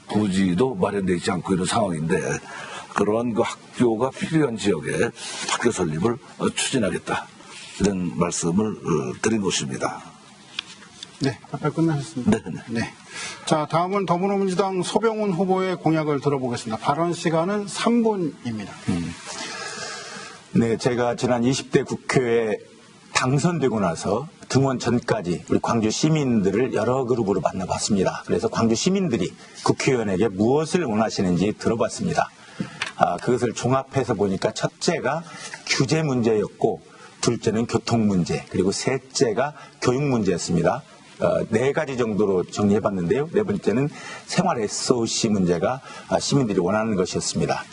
B: 부지도 마련되어 있지 않고 이런 상황인데 그러한 그 학교가 필요한 지역에 학교 설립을 추진하겠다 이런 말씀을 드린 것입니다.
A: 네, 답변 끝나셨습니다.
B: 네.
A: 자, 다음은 더불어민주당 소병훈 후보의 공약을 들어보겠습니다. 발언 시간은 3분입니다.
C: 네, 제가 지난 20대 국회에 당선되고 나서 등원 전까지 우리 광주 시민들을 여러 그룹으로 만나봤습니다. 그래서 광주 시민들이 국회의원에게 무엇을 원하시는지 들어봤습니다. 그것을 종합해서 보니까 첫째가 규제 문제였고 둘째는 교통 문제 그리고 셋째가 교육 문제였습니다. 네 가지 정도로 정리해봤는데요. 네 번째는 생활 SOC 문제가 시민들이 원하는 것이었습니다.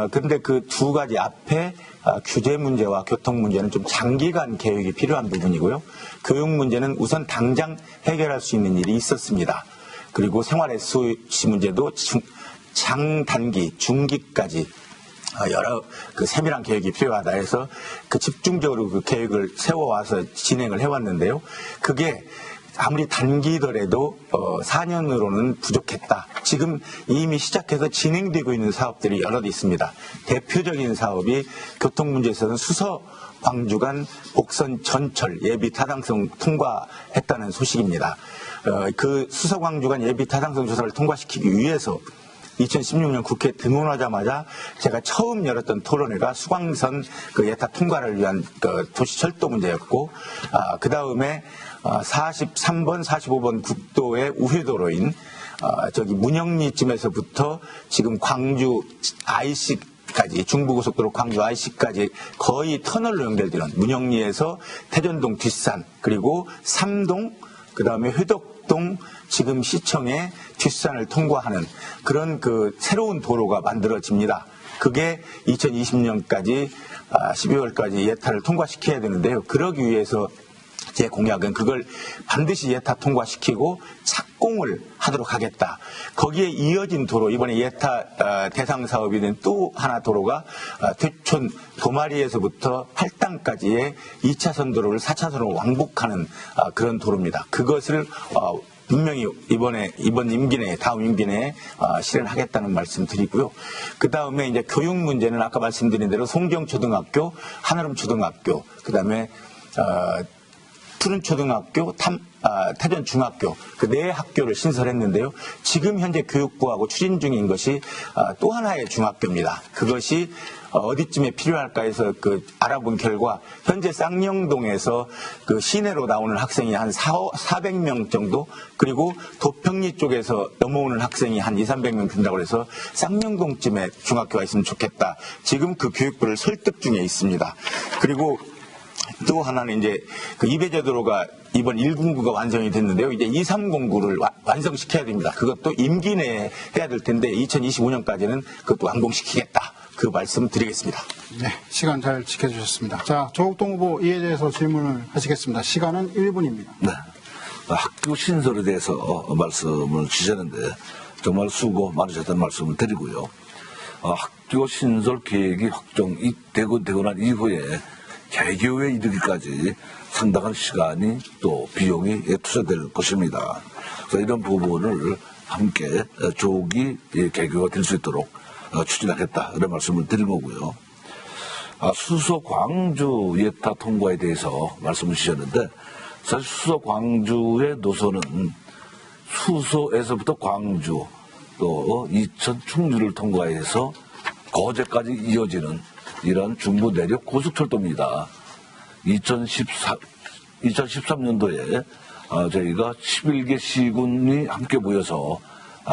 C: 그런데 그 두 가지 앞에 규제 문제와 교통 문제는 좀 장기간 계획이 필요한 부분이고요. 교육 문제는 우선 당장 해결할 수 있는 일이 있었습니다. 그리고 생활 SOC 문제도 장단기, 중기까지 여러 그 세밀한 계획이 필요하다 해서 그 집중적으로 그 계획을 세워와서 진행을 해왔는데요. 그게 아무리 단기더라도 4년으로는 부족했다. 지금 이미 시작해서 진행되고 있는 사업들이 여러 개 있습니다. 대표적인 사업이 교통 문제에서는 수서 광주 간 복선 전철 예비 타당성 통과했다는 소식입니다. 그 수서 광주 간 예비 타당성 조사를 통과시키기 위해서 2016년 국회 등원하자마자 제가 처음 열었던 토론회가 수광선 그 예타 통과를 위한 그 도시 철도 문제였고, 그 다음에 43번, 45번 국도의 우회도로인 저기 문영리쯤에서부터 지금 광주 IC까지 중부고속도로 광주 IC까지 거의 터널로 연결되는 문영리에서 태전동 뒷산 그리고 삼동 그 다음에 회덕동 지금 시청의 뒷산을 통과하는 그런 그 새로운 도로가 만들어집니다. 그게 2020년까지 12월까지 예타를 통과시켜야 되는데요. 그러기 위해서 제 공약은 그걸 반드시 예타 통과시키고 착공을 하도록 하겠다. 거기에 이어진 도로, 이번에 예타 대상 사업이 된 또 하나 도로가 퇴촌 도마리에서부터 팔당까지의 2차선 도로를 4차선으로 왕복하는 그런 도로입니다. 그것을 분명히 이번 임기 내에, 다음 임기 내에 실현하겠다는 말씀 드리고요. 그 다음에 이제 교육 문제는 아까 말씀드린 대로 송정초등학교, 한아름초등학교, 그 다음에 푸른초등학교, 태전중학교 그 네 학교를 신설했는데요. 지금 현재 교육부하고 추진 중인 것이 또 하나의 중학교입니다. 그것이 어디쯤에 필요할까 해서 그 알아본 결과 현재 쌍용동에서 그 시내로 나오는 학생이 한 400명 정도 그리고 도평리 쪽에서 넘어오는 학생이 한 200~300명 된다고 해서 쌍용동쯤에 중학교가 있으면 좋겠다. 지금 그 교육부를 설득 중에 있습니다. 그리고 또 하나는 이제 그 이배제도로가 이번 109가 완성이 됐는데요. 이제 2309를 완성시켜야 됩니다. 그것도 임기 내에 해야 될 텐데 2025년까지는 그것도 완공시키겠다. 그 말씀 드리겠습니다.
A: 네, 시간 잘 지켜주셨습니다. 자, 조국동 후보 이에 대해서 질문을 하시겠습니다. 시간은 1분입니다.
B: 네. 학교 신설에 대해서 말씀을 주셨는데 정말 수고 많으셨다는 말씀을 드리고요. 학교 신설 계획이 확정이 되고 난 이후에 개교에 이르기까지 상당한 시간이 또 비용이 투자될 것입니다. 그래서 이런 부분을 함께 조기 개교가 될 수 있도록 추진하겠다 이런 말씀을 드린 거고요. 수서 광주 예타 통과에 대해서 말씀을 주셨는데 사실 수서 광주의 노선은 수서에서부터 광주 또 이천 충주를 통과해서 거제까지 이어지는 이런 중부 내륙 고속철도입니다. 2013년도에 저희가 11개 시군이 함께 모여서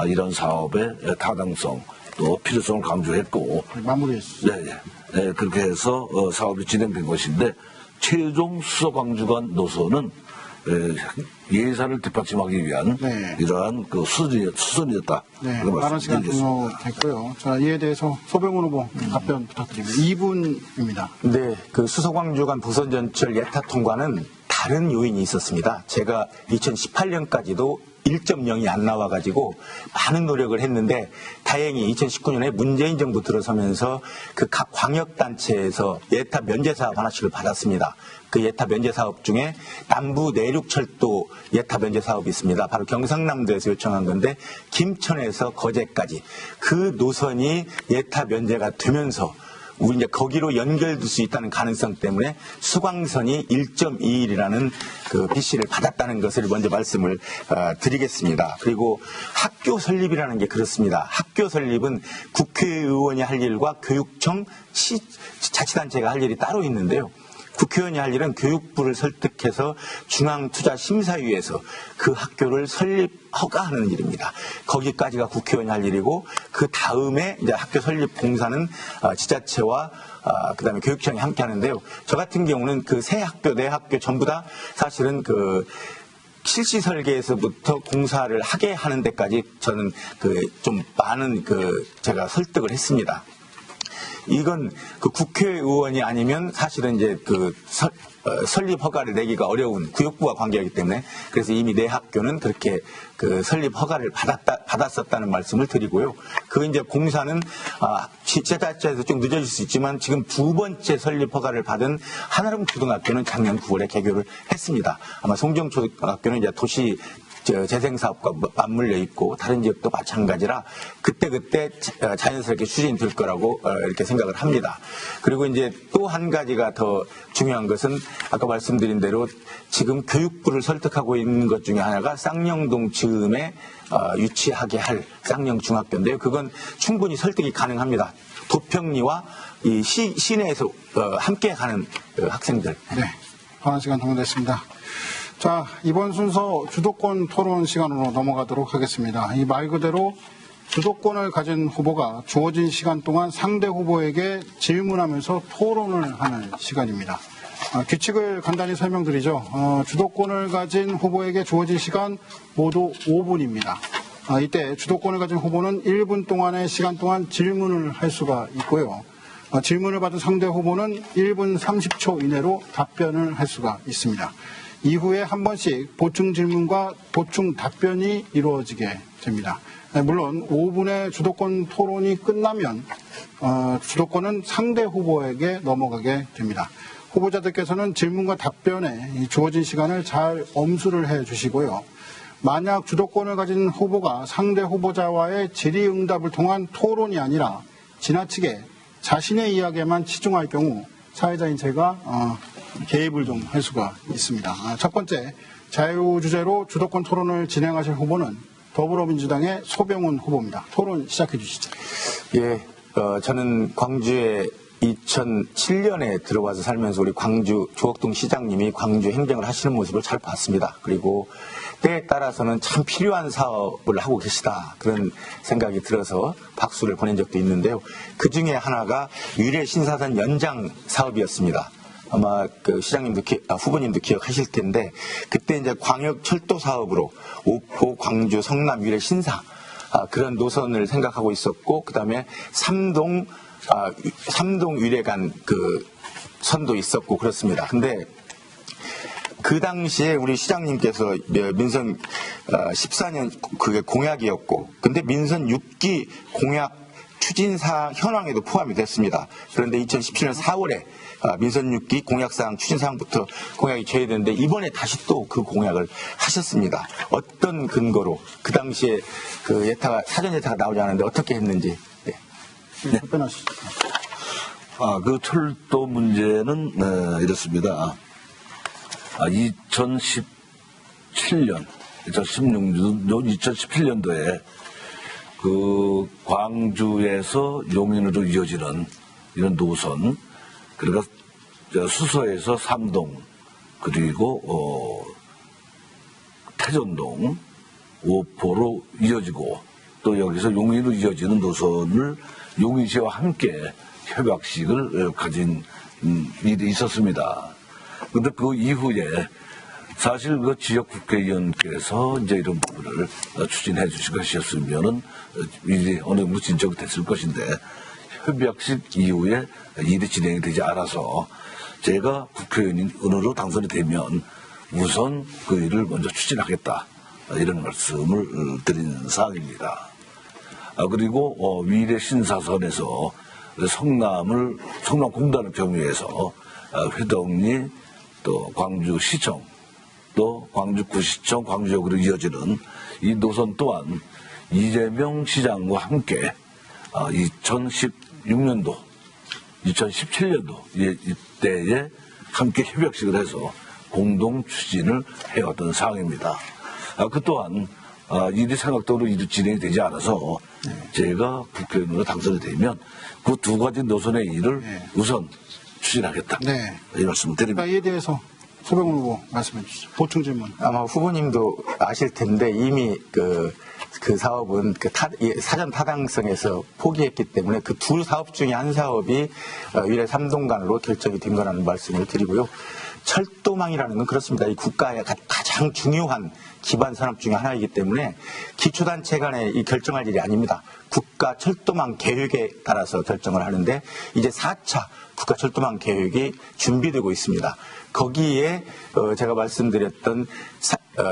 B: 이런 사업의 타당성 또 필요성을 강조했고
A: 마무리했습니다.
B: 네, 그렇게 해서 사업이 진행된 것인데 최종 수서 광주 간 노선은 예산을 뒷받침하기 위한
A: 네.
B: 이러한 그 수순이었다.
A: 네,
B: 그런
A: 많은
B: 말씀
A: 시간
B: 드리겠습니다.
A: 종료됐고요. 자, 이에 대해서 소병훈 후보 답변 부탁드립니다. 2분입니다.
C: 네, 그 수서광주간 부선전철 예타 통과는 다른 요인이 있었습니다. 제가 2018년까지도 1.0이 안 나와가지고 많은 노력을 했는데 다행히 2019년에 문재인 정부 들어서면서 그 각 광역단체에서 예타 면제 사업 하나씩을 받았습니다. 그 예타 면제 사업 중에 남부 내륙철도 예타 면제 사업이 있습니다. 바로 경상남도에서 요청한 건데 김천에서 거제까지 그 노선이 예타 면제가 되면서 우리 이제 거기로 연결될 수 있다는 가능성 때문에 수광선이 1.21이라는 그 BC를 받았다는 것을 먼저 말씀을 드리겠습니다. 그리고 학교 설립이라는 게 그렇습니다. 학교 설립은 국회의원이 할 일과 교육청 자치단체가 할 일이 따로 있는데요. 국회의원이 할 일은 교육부를 설득해서 중앙투자심사위에서 그 학교를 설립 허가하는 일입니다. 거기까지가 국회의원이 할 일이고 그 다음에 이제 학교 설립 공사는 지자체와 그다음에 교육청이 함께 하는데요. 저 같은 경우는 그 세 학교, 네 학교 전부 다 사실은 그 실시 설계에서부터 공사를 하게 하는 데까지 저는 그 좀 많은 제가 설득을 했습니다. 이건 그 국회의원이 아니면 사실은 이제 그 설립 허가를 내기가 어려운 구역부와 관계하기 때문에 그래서 이미 내 학교는 그렇게 그 설립 허가를 받았었다는 말씀을 드리고요. 그 이제 공사는 지자체에서 좀 늦어질 수 있지만 지금 두 번째 설립 허가를 받은 한아름 초등학교는 작년 9월에 개교를 했습니다. 아마 송정초등학교는 이제 도시 재생사업과 맞물려 있고 다른 지역도 마찬가지라 그때그때 자연스럽게 추진이 될 거라고 이렇게 생각을 합니다. 그리고 이제 또 한 가지가 더 중요한 것은 아까 말씀드린 대로 지금 교육부를 설득하고 있는 것 중에 하나가 쌍용동 즈음에 유치하게 할 쌍용중학교인데요. 그건 충분히 설득이 가능합니다. 도평리와 이 시내에서 함께 가는 학생들.
A: 네, 관한 시간 종료됐습니다. 자, 이번 순서 주도권 토론 시간으로 넘어가도록 하겠습니다. 이 말 그대로 주도권을 가진 후보가 주어진 시간 동안 상대 후보에게 질문하면서 토론을 하는 시간입니다. 규칙을 간단히 설명드리죠. 주도권을 가진 후보에게 주어진 시간 모두 5분입니다. 이때 주도권을 가진 후보는 1분 동안의 시간 동안 질문을 할 수가 있고요. 질문을 받은 상대 후보는 1분 30초 이내로 답변을 할 수가 있습니다. 이후에 한 번씩 보충 질문과 보충 답변이 이루어지게 됩니다. 물론 5분의 주도권 토론이 끝나면 주도권은 상대 후보에게 넘어가게 됩니다. 후보자들께서는 질문과 답변에 주어진 시간을 잘 엄수를 해 주시고요. 만약 주도권을 가진 후보가 상대 후보자와의 질의응답을 통한 토론이 아니라 지나치게 자신의 이야기에만 치중할 경우 사회자인 제가 개입을 좀 할 수가 있습니다. 첫 번째, 자유 주제로 주도권 토론을 진행하실 후보는 더불어민주당의 소병훈 후보입니다. 토론 시작해 주시죠.
C: 예, 저는 광주에 2007년에 들어와서 살면서 우리 광주 조옥동 시장님이 광주 행정을 하시는 모습을 잘 봤습니다. 그리고 때에 따라서는 참 필요한 사업을 하고 계시다 그런 생각이 들어서 박수를 보낸 적도 있는데요. 그 중에 하나가 유례 신사선 연장 사업이었습니다. 아마 그 시장님도 후보님도 기억하실 텐데 그때 이제 광역 철도 사업으로 오포, 광주, 성남, 유례, 신사 그런 노선을 생각하고 있었고 그다음에 삼동 유례간 그 선도 있었고 그렇습니다. 근데 그 당시에 우리 시장님께서 민선 14년 그게 공약이었고 근데 민선 6기 공약 추진사 현황에도 포함이 됐습니다. 그런데 2017년 4월에 민선 6기 공약사항 추진사항부터 공약이 제외됐는데 이번에 다시 또 그 공약을 하셨습니다. 어떤 근거로 그 당시에 그 예타가 사전 예타가 나오지 않았는데 어떻게 했는지.
A: 네. 답변하시죠.
B: 그 철도 문제는 이렇습니다. 2017년도에 그 광주에서 용인으로 이어지는 이런 노선, 그러니까 수서에서 삼동 그리고 태전동, 오포로 이어지고 또 여기서 용인으로 이어지는 노선을 용인시와 함께 협약식을 가진 일이 있었습니다. 그런데 그 이후에 사실 그 지역 국회의원께서 이제 이런 부분을 추진해 주신 것이었으면은 이제 어느 정도 진척이 됐을 것인데 협약식 이후에 일이 진행이 되지 않아서 제가 국회의원으로 당선이 되면 우선 그 일을 먼저 추진하겠다. 이런 말씀을 드리는 사항입니다. 그리고 위례 신사선에서 성남공단을 경유해서 회덕리 또 광주시청 또 광주구시청 광주역으로 이어지는 이 노선 또한 이재명 시장과 함께 2016년도 2017년도 이때에 함께 협약식을 해서 공동 추진을 해왔던 사항입니다. 그 또한 일이 생각대로 일이 진행이 되지 않아서 제가 국회의원으로 당선이 되면 그 두 가지 노선의 일을 우선 추진하겠다. 이 말씀을 드립니다.
A: 이에 대해서 소병훈 후보 말씀해 주시죠. 보충 질문.
C: 아마 후보님도 아실 텐데 이미 그 사업은 사전 타당성에서 포기했기 때문에 그 두 사업 중에 한 사업이 위례 3동간으로 결정이 된 거라는 말씀을 드리고요. 철도망이라는 건 그렇습니다. 이 국가의 가장 중요한 기반 산업 중에 하나이기 때문에 기초단체 간에 이 결정할 일이 아닙니다. 국가 철도망 계획에 따라서 결정을 하는데 이제 4차 국가 철도망 계획이 준비되고 있습니다. 거기에 제가 말씀드렸던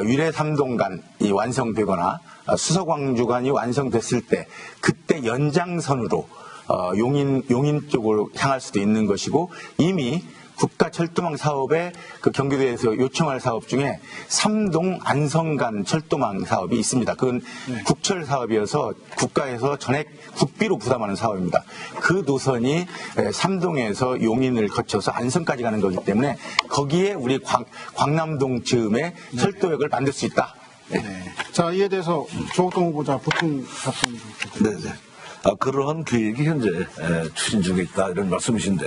C: 위례 3동간이 완성되거나 수서광주간이 완성됐을 때 그때 연장선으로 용인 쪽으로 향할 수도 있는 것이고 이미 국가 철도망 사업에 그 경기도에서 요청할 사업 중에 삼동 안성간 철도망 사업이 있습니다. 그건 국철 사업이어서 국가에서 전액 국비로 부담하는 사업입니다. 그 노선이 삼동에서 용인을 거쳐서 안성까지 가는 거기 때문에 거기에 우리 광남동 즈음에 철도역을 만들 수 있다.
A: 자, 이에 대해서 조옥동 후보자 보충 답변 좀 부탁드립니다.
B: 그러한 계획이 현재 추진 중에 있다 이런 말씀이신데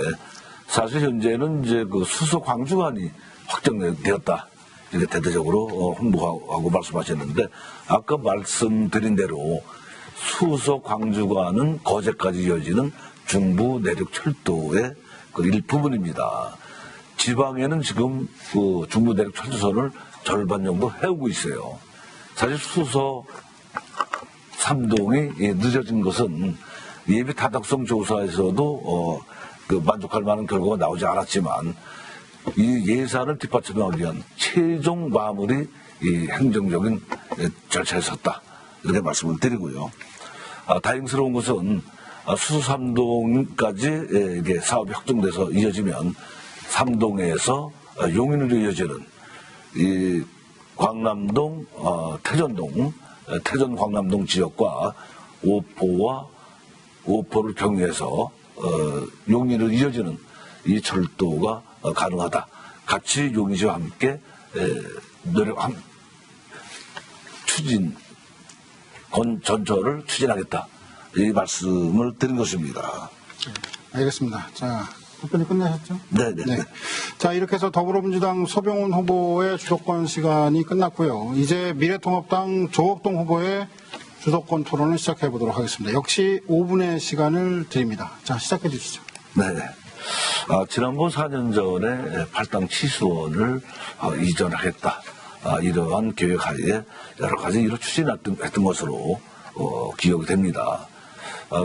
B: 사실 현재는 이제 그 수서 광주간이 확정되었다. 이렇게 대대적으로 홍보하고 말씀하셨는데 아까 말씀드린 대로 수서 광주간은 거제까지 이어지는 중부 내륙 철도의 그 일부분입니다. 지방에는 지금 그 중부 내륙 철도선을 절반 정도 해오고 있어요. 사실 수서 3동이 늦어진 것은 예비 타당성 조사에서도 그 만족할 만한 결과가 나오지 않았지만 이 예산을 뒷받침하기 위한 최종 마무리 이 행정적인 절차에 섰다 이렇게 말씀을 드리고요. 다행스러운 것은 수서 3동까지 이게 사업이 확정돼서 이어지면 3동에서 용인으로 이어지는 이 광남동, 태전 광남동 지역과 오포를 경유해서 용인으로 이어지는 이 철도가 가능하다. 같이 용인시와 함께 전철을 추진하겠다. 이 말씀을 드린 것입니다.
A: 알겠습니다. 자, 답변이 끝나셨죠?
B: 네네.
A: 네. 자, 이렇게 해서 더불어민주당 소병훈 후보의 주도권 시간이 끝났고요. 이제 미래통합당 조옥동 후보의 주도권 토론을 시작해 보도록 하겠습니다. 역시 5분의 시간을 드립니다. 자, 시작해 주시죠.
B: 네. 지난번 4년 전에 팔당 치수원을 이전하겠다. 이러한 계획하에 여러 가지 일을 추진했던 것으로 기억이 됩니다.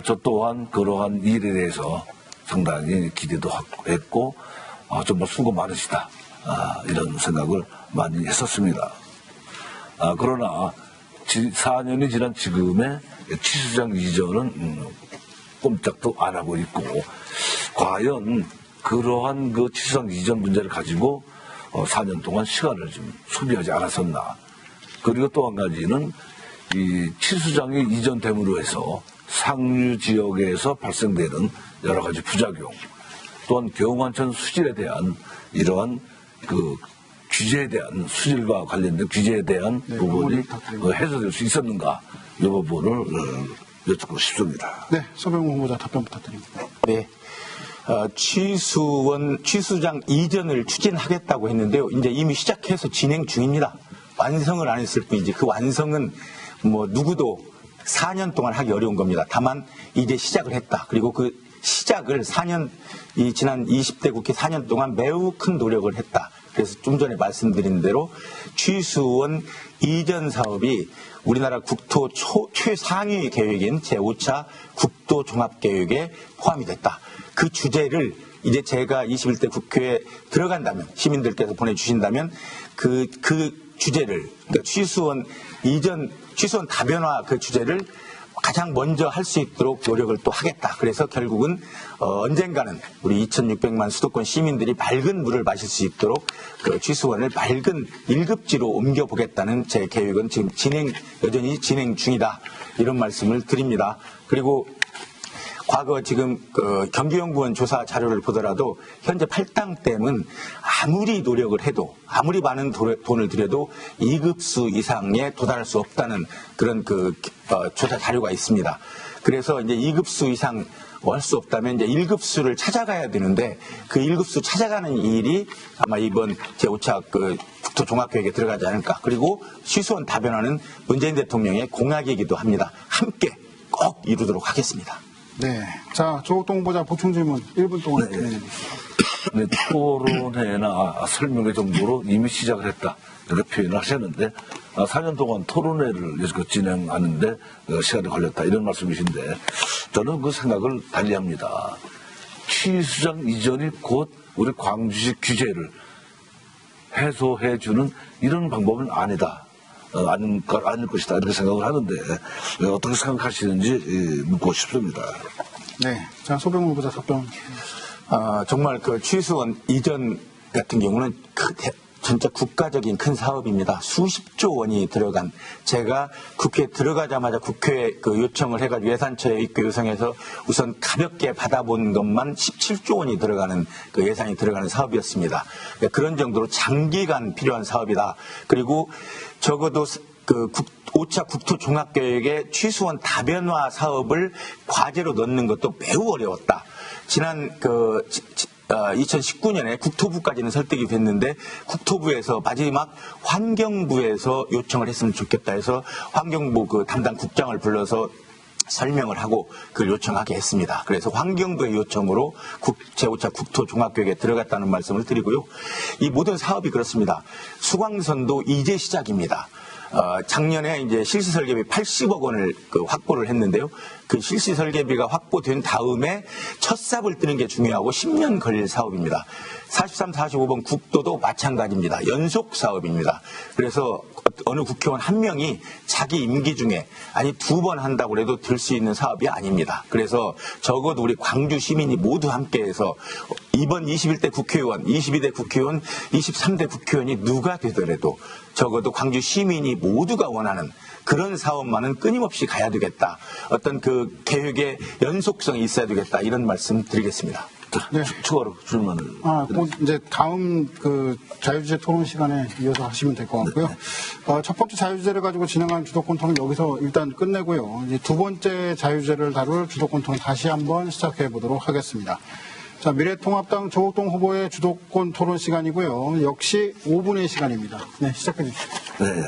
B: 저 또한 그러한 일에 대해서 상당히 기대도 했고 정말 수고 많으시다. 이런 생각을 많이 했었습니다. 그러나 4년이 지난 지금의 치수장 이전은 꼼짝도 안 하고 있고 과연 그러한 그 치수장 이전 문제를 가지고 4년 동안 시간을 좀 소비하지 않았었나. 그리고 또 한 가지는 이 치수장이 이전됨으로 해서 상류 지역에서 발생되는 여러 가지 부작용 또한 경환천 수질에 대한 이러한 그 규제에 대한 수질과 관련된 규제에 대한 부분이 해소될 수 있었는가 이 부분을 여쭙고 싶습니다.
A: 네, 소병훈 후보자 답변 부탁드립니다.
C: 네. 취수장 이전을 추진하겠다고 했는데요. 이제 이미 시작해서 진행 중입니다. 완성을 안 했을 뿐이지 그 완성은 뭐 누구도 4년 동안 하기 어려운 겁니다. 다만 이제 시작을 했다. 그리고 그 시작을 지난 20대 국회 4년 동안 매우 큰 노력을 했다. 그래서 좀 전에 말씀드린 대로 취수원 이전 사업이 우리나라 국토 최상위 계획인 제5차 국토종합계획에 포함이 됐다. 그 주제를 이제 제가 21대 국회에 들어간다면, 시민들께서 보내주신다면 그 주제를, 그러니까 취수원 다변화 그 주제를 가장 먼저 할 수 있도록 노력을 또 하겠다. 그래서 결국은 언젠가는 우리 2,600만 수도권 시민들이 맑은 물을 마실 수 있도록 그 취수원을 맑은 1급지로 옮겨보겠다는 제 계획은 지금 여전히 진행 중이다. 이런 말씀을 드립니다. 그리고 과거 지금 경기연구원 조사 자료를 보더라도 현재 8당댐은 아무리 노력을 해도, 아무리 많은 돈을 들여도 2급수 이상에 도달할 수 없다는 그런 조사 자료가 있습니다. 그래서 이제 2급수 이상 할 수 없다면 이제 1급수를 찾아가야 되는데, 그 1급수 찾아가는 일이 아마 이번 제5차 국토종합계획에 들어가지 않을까. 그리고 취수원 다변화는 문재인 대통령의 공약이기도 합니다. 함께 꼭 이루도록 하겠습니다.
A: 네. 자, 조국동 후보자 보충 질문 1분 동안 진행해 주시죠.
B: 네, 토론회나 설명회 정도로 이미 시작을 했다. 이렇게 표현을 하셨는데, 4년 동안 토론회를 여지껏 진행하는데 시간이 걸렸다. 이런 말씀이신데, 저는 그 생각을 달리합니다. 취수장 이전이 곧 우리 광주시 규제를 해소해주는 이런 방법은 아니다. 아닐 것이다. 이렇게 생각을 하는데, 어떻게 생각하시는지 묻고 싶습니다.
A: 네. 자, 소병훈 후보자 답변.
C: 정말 그 취수원 이전 같은 경우는 진짜 국가적인 큰 사업입니다. 수십조 원이 들어간, 제가 국회에 들어가자마자 국회에 요청을 해가지고 예산처에 있고 요청해서 우선 가볍게 받아본 것만 17조 원이 들어가는 예산이 들어가는 사업이었습니다. 그런 정도로 장기간 필요한 사업이다. 그리고 적어도 5차 국토종합계획에 취수원 다변화 사업을 과제로 넣는 것도 매우 어려웠다. 지난 2019년에 국토부까지는 설득이 됐는데, 국토부에서 마지막 환경부에서 요청을 했으면 좋겠다 해서 환경부 담당 국장을 불러서 설명을 하고 그걸 요청하게 했습니다. 그래서 환경부의 요청으로 제5차 국토종합계획에 들어갔다는 말씀을 드리고요. 이 모든 사업이 그렇습니다. 수광선도 이제 시작입니다. 작년에 이제 실시 설계비 80억 원을 확보를 했는데요. 그 실시 설계비가 확보된 다음에 첫 삽을 뜨는 게 중요하고 10년 걸릴 사업입니다. 43, 45번 국도도 마찬가지입니다. 연속 사업입니다. 그래서 어느 국회의원 한 명이 자기 임기 중에 아니 2번 한다고 해도 될 수 있는 사업이 아닙니다. 그래서 적어도 우리 광주 시민이 모두 함께해서 이번 21대 국회의원, 22대 국회의원, 23대 국회의원이 누가 되더라도 적어도 광주 시민이 모두가 원하는 그런 사업만은 끊임없이 가야 되겠다. 어떤 그 계획의 연속성이 있어야 되겠다. 이런 말씀 드리겠습니다.
A: 네.
B: 추가로 질문을.
A: 이제 다음 자유주제 토론 시간에 이어서 하시면 될 것 같고요. 첫 번째 자유주제를 가지고 진행한 주도권 토론 여기서 일단 끝내고요. 이제 두 번째 자유주제를 다룰 주도권 토론 다시 한번 시작해 보도록 하겠습니다. 자, 미래통합당 조국동 후보의 주도권 토론 시간이고요. 역시 5분의 시간입니다. 네, 시작해 주십시오.
B: 네.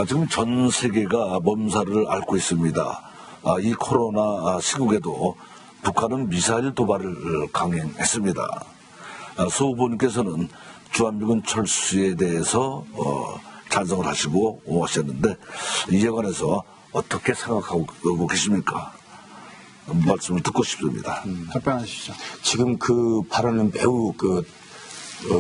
B: 지금 전 세계가 몸살을 앓고 있습니다. 이 코로나 시국에도 북한은 미사일 도발을 강행했습니다. 수 후보님께서는 주한미군 철수에 대해서 찬성을 하시고 하셨는데, 이에 관해서 어떻게 생각하고 계십니까? 말씀을 듣고 싶습니다.
A: 답변하시죠.
C: 지금 그 발언은 매우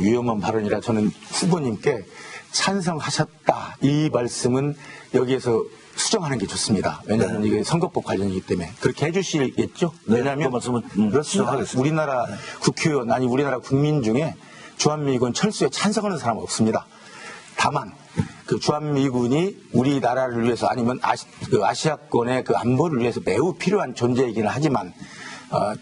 C: 위험한 발언이라 저는 후보님께 찬성하셨다. 이 말씀은 여기에서 수정하는 게 좋습니다. 왜냐하면
B: 네.
C: 이게 선거법 관련이기 때문에 그렇게 해주시겠죠?
B: 네,
C: 왜냐하면
B: 그 말씀은
C: 그렇습니다.
B: 수정하겠습니다.
C: 우리나라 국회의원 아니 우리나라 국민 중에 주한미군 철수에 찬성하는 사람은 없습니다. 다만 그 주한미군이 우리나라를 위해서 아니면 아시아권의 그 안보를 위해서 매우 필요한 존재이기는 하지만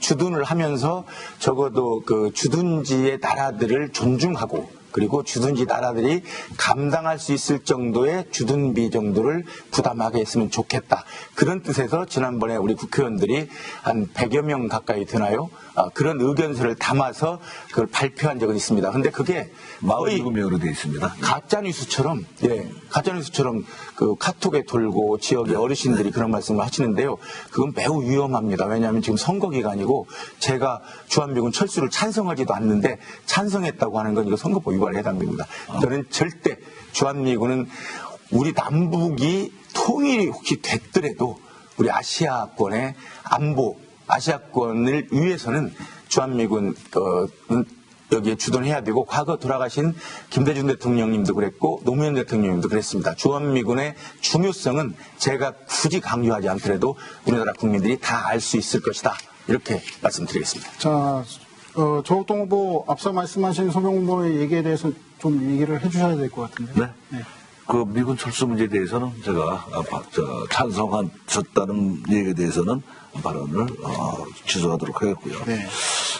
C: 주둔을 하면서 적어도 그 주둔지의 나라들을 존중하고 그리고 주둔지 나라들이 감당할 수 있을 정도의 주둔비 정도를 부담하게 했으면 좋겠다. 그런 뜻에서 지난번에 우리 국회의원들이 한 100여 명 가까이 되나요? 그런 의견서를 담아서 그걸 발표한 적은 있습니다. 근데 그게 거의
B: 47명으로 되어 있습니다.
C: 가짜뉴스처럼 그 카톡에 돌고 지역의 어르신들이 그런 말씀을 하시는데요. 그건 매우 위험합니다. 왜냐하면 지금 선거 기간이고 제가 주한미군 철수를 찬성하지도 않는데 찬성했다고 하는 건 이거 선거법 위반에 해당됩니다. 저는 절대 주한미군은 우리 남북이 통일이 혹시 됐더라도 우리 아시아권의 안보, 아시아권을 위해서는 주한미군 여기에 주둔해야 되고 과거 돌아가신 김대중 대통령님도 그랬고 노무현 대통령님도 그랬습니다. 주한미군의 중요성은 제가 굳이 강조하지 않더라도 우리나라 국민들이 다 알 수 있을 것이다. 이렇게 말씀드리겠습니다.
A: 자, 조국동 후보 앞서 말씀하신 소병 후보의 얘기에 대해서 좀 얘기를 해주셔야 될 것 같은데.
B: 네. 그 미군 철수 문제에 대해서는 제가 찬성하셨다는 얘기에 대해서는 발언을 취소하도록 하겠고요.
A: 네.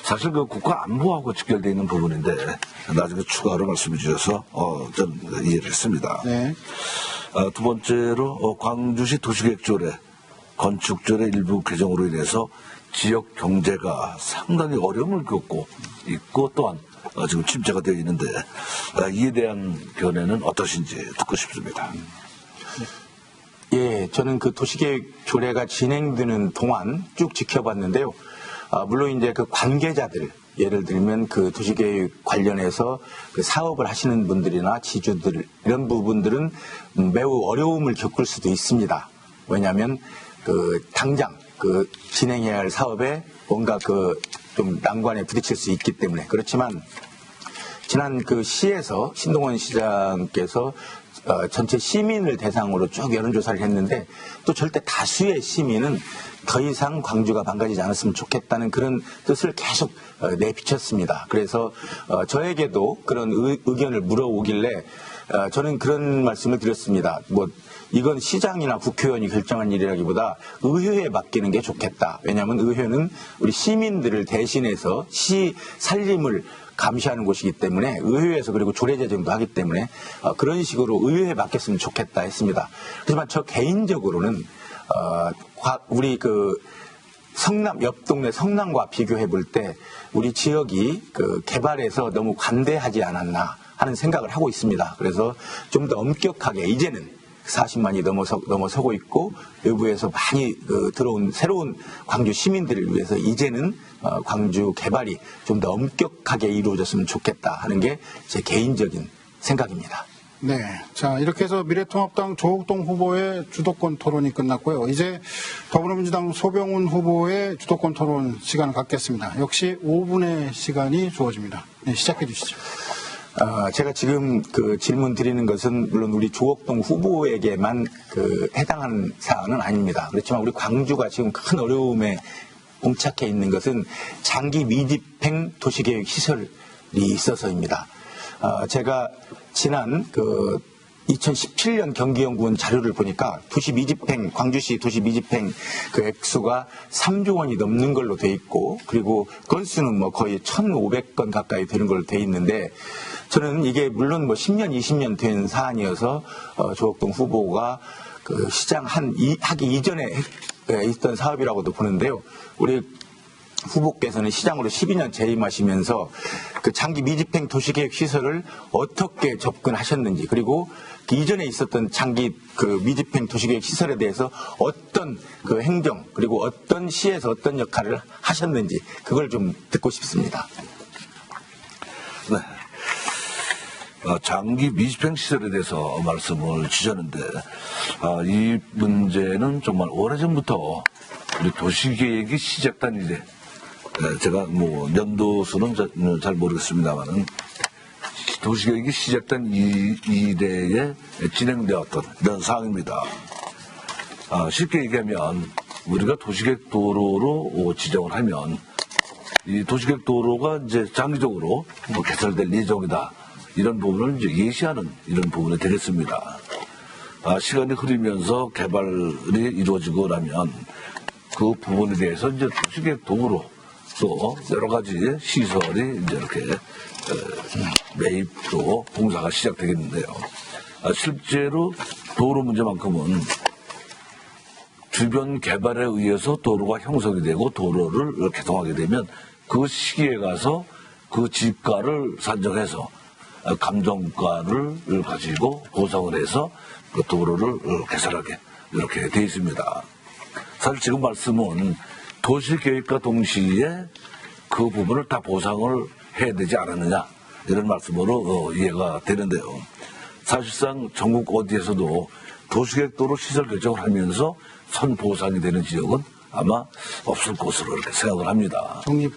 B: 사실 그 국가 안보하고 직결되어 있는 부분인데 나중에 추가로 말씀해 주셔서 전 이해를 했습니다.
A: 네.
B: 두 번째로 광주시 도시계획조례 건축조례 일부 개정으로 인해서 지역 경제가 상당히 어려움을 겪고 있고 또한 지금 침체가 되어 있는데 이에 대한 견해는 어떠신지 듣고 싶습니다.
C: 예, 저는 그 도시계획 조례가 진행되는 동안 쭉 지켜봤는데요. 물론 이제 그 관계자들, 예를 들면 그 도시계획 관련해서 그 사업을 하시는 분들이나 지주들, 이런 부분들은 매우 어려움을 겪을 수도 있습니다. 왜냐하면 그 당장 그 진행해야 할 사업에 뭔가 그 좀 난관에 부딪힐 수 있기 때문에. 그렇지만 지난 그 시에서 신동원 시장께서 전체 시민을 대상으로 쭉 여론조사를 했는데 또 절대 다수의 시민은 더 이상 광주가 망가지지 않았으면 좋겠다는 그런 뜻을 계속 내비쳤습니다. 그래서 저에게도 그런 의견을 물어오길래 저는 그런 말씀을 드렸습니다. 이건 시장이나 국회의원이 결정한 일이라기보다 의회에 맡기는 게 좋겠다. 왜냐하면 의회는 우리 시민들을 대신해서 시 살림을 감시하는 곳이기 때문에 의회에서 그리고 조례 제정도 하기 때문에 그런 식으로 의회에 맡겼으면 좋겠다 했습니다. 하지만 저 개인적으로는 우리 그 성남 옆 동네 성남과 비교해 볼 때 우리 지역이 그 개발에서 너무 관대하지 않았나 하는 생각을 하고 있습니다. 그래서 좀 더 엄격하게 이제는 40만이 넘어서고 있고 외부에서 많이 들어온 새로운 광주 시민들을 위해서 이제는 광주 개발이 좀 더 엄격하게 이루어졌으면 좋겠다 하는 게 제 개인적인 생각입니다.
A: 네. 자, 이렇게 해서 미래통합당 조국동 후보의 주도권 토론이 끝났고요. 이제 더불어민주당 소병훈 후보의 주도권 토론 시간을 갖겠습니다. 역시 5분의 시간이 주어집니다. 네, 시작해 주시죠.
C: 제가 지금 그 질문 드리는 것은 물론 우리 조국동 후보에게만 해당하는 사안은 아닙니다. 그렇지만 우리 광주가 지금 큰 어려움에 봉착해 있는 것은 장기 미집행 도시계획 시설이 있어서입니다. 제가 지난 2017년 경기연구원 자료를 보니까 광주시 도시 미집행 그 액수가 3조 원이 넘는 걸로 돼 있고 그리고 건수는 거의 1,500건 가까이 되는 걸로 돼 있는데 저는 이게 물론 10년, 20년 된 사안이어서 조국동 후보가 그 시장 하기 이전에 있던 사업이라고도 보는데요. 우리 후보께서는 시장으로 12년 재임하시면서 그 장기 미집행 도시계획 시설을 어떻게 접근하셨는지 그리고 그 이전에 있었던 장기 그 미집행 도시계획 시설에 대해서 어떤 그 행정 그리고 어떤 시에서 어떤 역할을 하셨는지 그걸 좀 듣고 싶습니다.
B: 네. 장기 미집행 시설에 대해서 말씀을 주셨는데 이 문제는 정말 오래전부터 우리 도시계획이 시작된 이래 제가 연도수는 잘 모르겠습니다만은 도시계획이 시작된 이래에 진행되었던 이런 사항입니다. 쉽게 얘기하면 우리가 도시계획 도로로 지정을 하면 이 도시계획 도로가 이제 장기적으로 개설될 예정이다. 이런 부분을 이제 예시하는 이런 부분이 되겠습니다. 시간이 흐르면서 개발이 이루어지고 나면 그 부분에 대해서 이제 도시계획 도구로 또 여러 가지 시설이 이제 이렇게 매입도 공사가 시작되겠는데요. 실제로 도로 문제만큼은 주변 개발에 의해서 도로가 형성이 되고 도로를 개통하게 되면 그 시기에 가서 그 지가를 산정해서 감정가를 가지고 보상을 해서 그 도로를 개설하게 이렇게 돼 있습니다. 사실 지금 말씀은 도시계획과 동시에 그 부분을 다 보상을 해야 되지 않았느냐 이런 말씀으로 이해가 되는데요. 사실상 전국 어디에서도 도시계획도로 시설 결정을 하면서 선보상이 되는 지역은 아마 없을 것으로 이렇게 생각을 합니다.
A: 정립.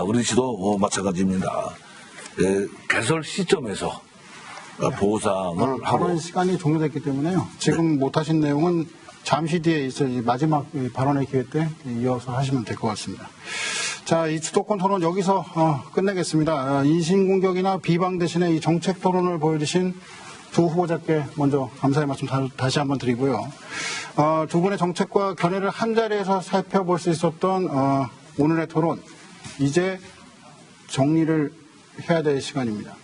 B: 우리 시도 마찬가지입니다. 개설 시점에서 보상을 하고
A: 발언 시간이 종료됐기 때문에요. 지금 못하신 내용은 잠시 뒤에 있을 마지막 발언의 기회 때 이어서 하시면 될 것 같습니다. 자, 이 수도권 토론 여기서 끝내겠습니다. 인신공격이나 비방 대신에 이 정책 토론을 보여주신 두 후보자께 먼저 감사의 말씀 다시 한번 드리고요. 두 분의 정책과 견해를 한자리에서 살펴볼 수 있었던 오늘의 토론, 이제 정리를 해야 될 시간입니다.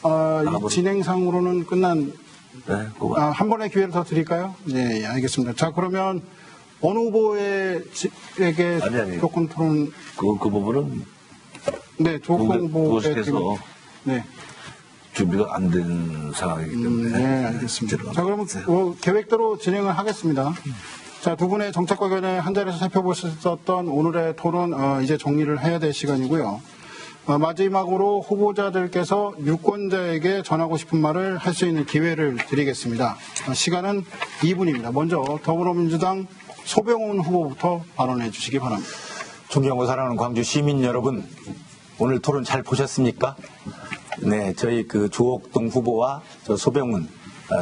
A: 이 진행상으로는 끝난, 한 번의 기회를 더 드릴까요? 네, 알겠습니다. 자, 그러면 어느 후보에게 조건 토론.
B: 그 부분은
A: 네, 조건 후보에 네.
B: 준비가 안 된 상황이기 때문에.
A: 네, 알겠습니다. 자, 그러면 계획대로 진행을 하겠습니다. 자, 두 분의 정책과 견해 한자리에서 살펴볼 수 있었던 오늘의 토론, 이제 정리를 해야 될 시간이고요. 마지막으로 후보자들께서 유권자에게 전하고 싶은 말을 할 수 있는 기회를 드리겠습니다. 시간은 2분입니다. 먼저 더불어민주당 소병훈 후보부터 발언해 주시기 바랍니다.
C: 존경하고 사랑하는 광주 시민 여러분, 오늘 토론 잘 보셨습니까? 네, 저희 조옥동 후보와 저 소병훈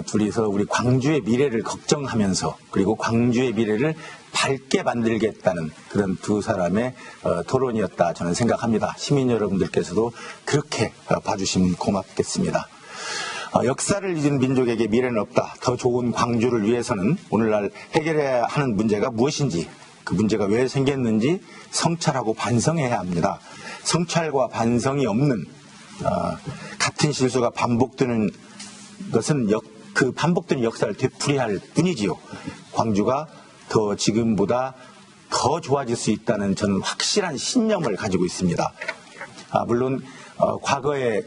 C: 둘이서 우리 광주의 미래를 걱정하면서 그리고 광주의 미래를 밝게 만들겠다는 그런 두 사람의 토론이었다 저는 생각합니다. 시민 여러분들께서도 그렇게 봐주시면 고맙겠습니다. 역사를 잊은 민족에게 미래는 없다. 더 좋은 광주를 위해서는 오늘날 해결해야 하는 문제가 무엇인지, 그 문제가 왜 생겼는지 성찰하고 반성해야 합니다. 성찰과 반성이 없는 같은 실수가 반복되는 것은 그 반복되는 역사를 되풀이할 뿐이지요. 광주가 더 지금보다 더 좋아질 수 있다는 저는 확실한 신념을 가지고 있습니다. 물론 과거에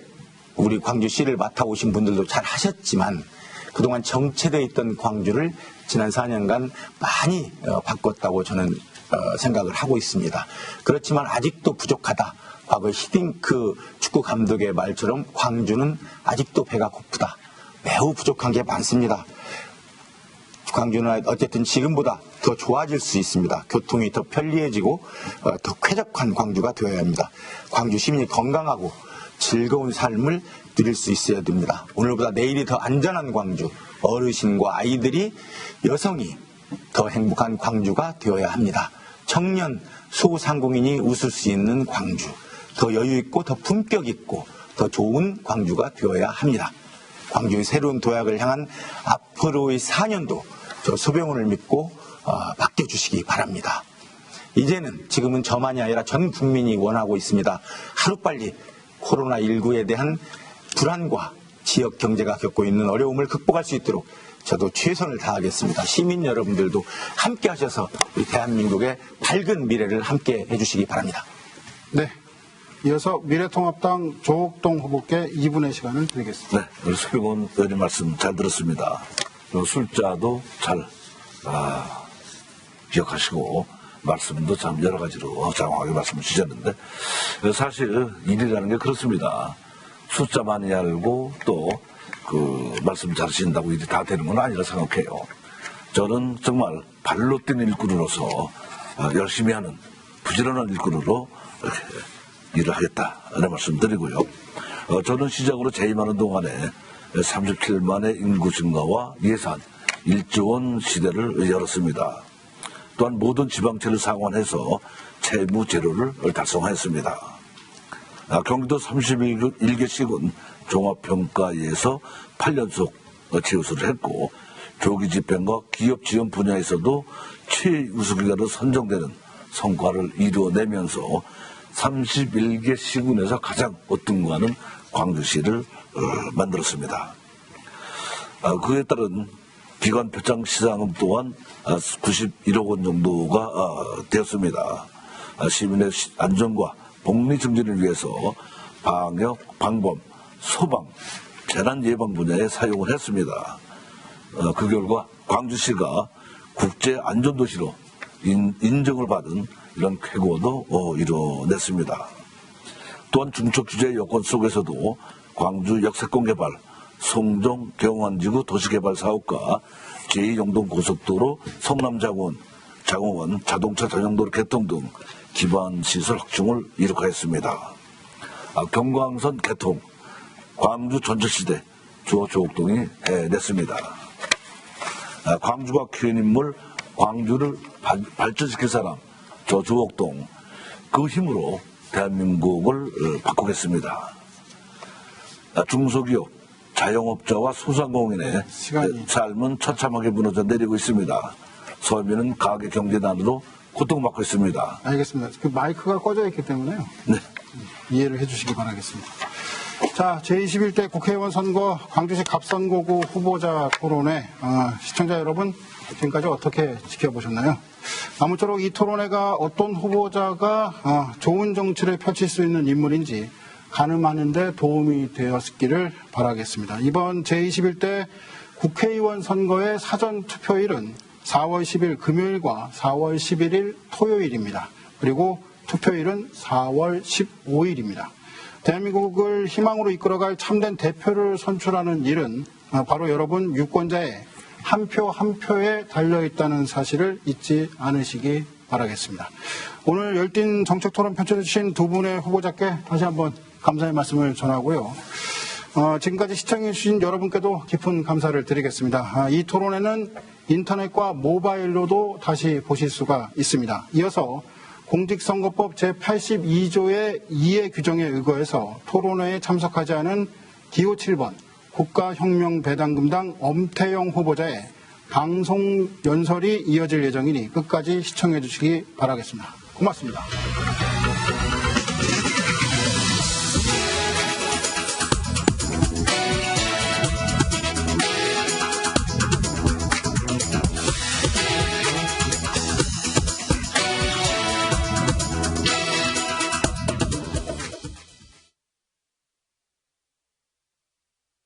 C: 우리 광주시를 맡아오신 분들도 잘 하셨지만 그동안 정체되어 있던 광주를 지난 4년간 많이 바꿨다고 저는 생각을 하고 있습니다. 그렇지만 아직도 부족하다. 과거 히딩크 축구 감독의 말처럼 광주는 아직도 배가 고프다. 매우 부족한 게 많습니다. 광주는 어쨌든 지금보다 더 좋아질 수 있습니다. 교통이 더 편리해지고 더 쾌적한 광주가 되어야 합니다. 광주 시민이 건강하고 즐거운 삶을 누릴 수 있어야 됩니다. 오늘보다 내일이 더 안전한 광주, 어르신과 아이들이, 여성이 더 행복한 광주가 되어야 합니다. 청년, 소상공인이 웃을 수 있는 광주, 더 여유 있고 더 품격 있고 더 좋은 광주가 되어야 합니다. 광주의 새로운 도약을 향한 앞으로의 4년도 저 소병훈을 믿고 맡겨주시기 바랍니다. 이제는 지금은 저만이 아니라 전 국민이 원하고 있습니다. 하루빨리 코로나19에 대한 불안과 지역 경제가 겪고 있는 어려움을 극복할 수 있도록 저도 최선을 다하겠습니다. 시민 여러분들도 함께 하셔서 우리 대한민국의 밝은 미래를 함께 해주시기 바랍니다.
A: 네. 이어서 미래통합당 조옥동 후보께 2분의 시간을 드리겠습니다.
B: 네, 우리 소병훈 의원님 말씀 잘 들었습니다. 숫자도 잘 기억하시고 말씀도 참 여러 가지로 장황하게 말씀을 주셨는데 사실 일이라는 게 그렇습니다. 숫자 많이 알고 또 그 말씀 잘하신다고 일이 다 되는 건 아니라 생각해요. 저는 정말 발로 뛴 일꾼으로서 열심히 하는 부지런한 일꾼으로 이렇게 일을 하겠다 이런 말씀 드리고요. 저는 시작으로 재임하는 동안에 37만의 인구 증가와 예산 1조 원 시대를 열었습니다. 또한 모든 지방채를 상환해서 채무 제로를 달성하였습니다. 경기도 31개 시군 종합평가에서 8연속 최우수를 했고 조기 집행과 기업 지원 분야에서도 최우수기관으로 선정되는 성과를 이루어내면서 31개 시군에서 가장 어떤가는 광주시를 만들었습니다. 그에 따른 기관 표창 시장은 또한 91억 원 정도가 되었습니다. 시민의 안전과 복리 증진을 위해서 방역, 방범, 소방, 재난 예방 분야에 사용을 했습니다. 그 결과 광주시가 국제 안전도시로 인정을 받은 이런 쾌거도 이뤄냈습니다. 또한 중첩 규제 여건 속에서도 광주 역세권 개발, 송정 경환지구 도시개발 사업과 제2영동고속도로 성남장원, 장원 자동차 전용도로 개통 등 기반시설 확충을 이룩하였습니다. 경광선 개통, 광주 전철시대 주어 조옥동이 해냈습니다. 광주가 키운 인물, 광주를 발전시킬 사람, 저 조옥동, 그 힘으로 대한민국을 바꾸겠습니다. 중소기업, 자영업자와 소상공인의 삶은 처참하게 무너져 내리고 있습니다. 서민은 가계 경제난으로 고통받고 있습니다.
A: 알겠습니다. 그 마이크가 꺼져 있기 때문에요.
B: 네.
A: 이해를 해주시기 바라겠습니다. 자, 제21대 국회의원 선거 광주시 갑선거구 후보자 토론회 시청자 여러분 지금까지 어떻게 지켜보셨나요? 아무쪼록 이 토론회가 어떤 후보자가 좋은 정치를 펼칠 수 있는 인물인지 가늠하는 데 도움이 되었기를 바라겠습니다. 이번 제21대 국회의원 선거의 사전 투표일은 4월 10일 금요일과 4월 11일 토요일입니다. 그리고 투표일은 4월 15일입니다. 대한민국을 희망으로 이끌어갈 참된 대표를 선출하는 일은 바로 여러분 유권자의 한 표 한 표에 달려있다는 사실을 잊지 않으시기 바라겠습니다. 오늘 열띤 정책토론 펼쳐주신 두 분의 후보자께 다시 한번 감사의 말씀을 전하고요. 지금까지 시청해주신 여러분께도 깊은 감사를 드리겠습니다. 이 토론회는 인터넷과 모바일로도 다시 보실 수가 있습니다. 이어서 공직선거법 제82조의 2의 규정에 의거해서 토론회에 참석하지 않은 기호 7번 국가혁명배당금당 엄태영 후보자의 방송 연설이 이어질 예정이니 끝까지 시청해 주시기 바라겠습니다. 고맙습니다.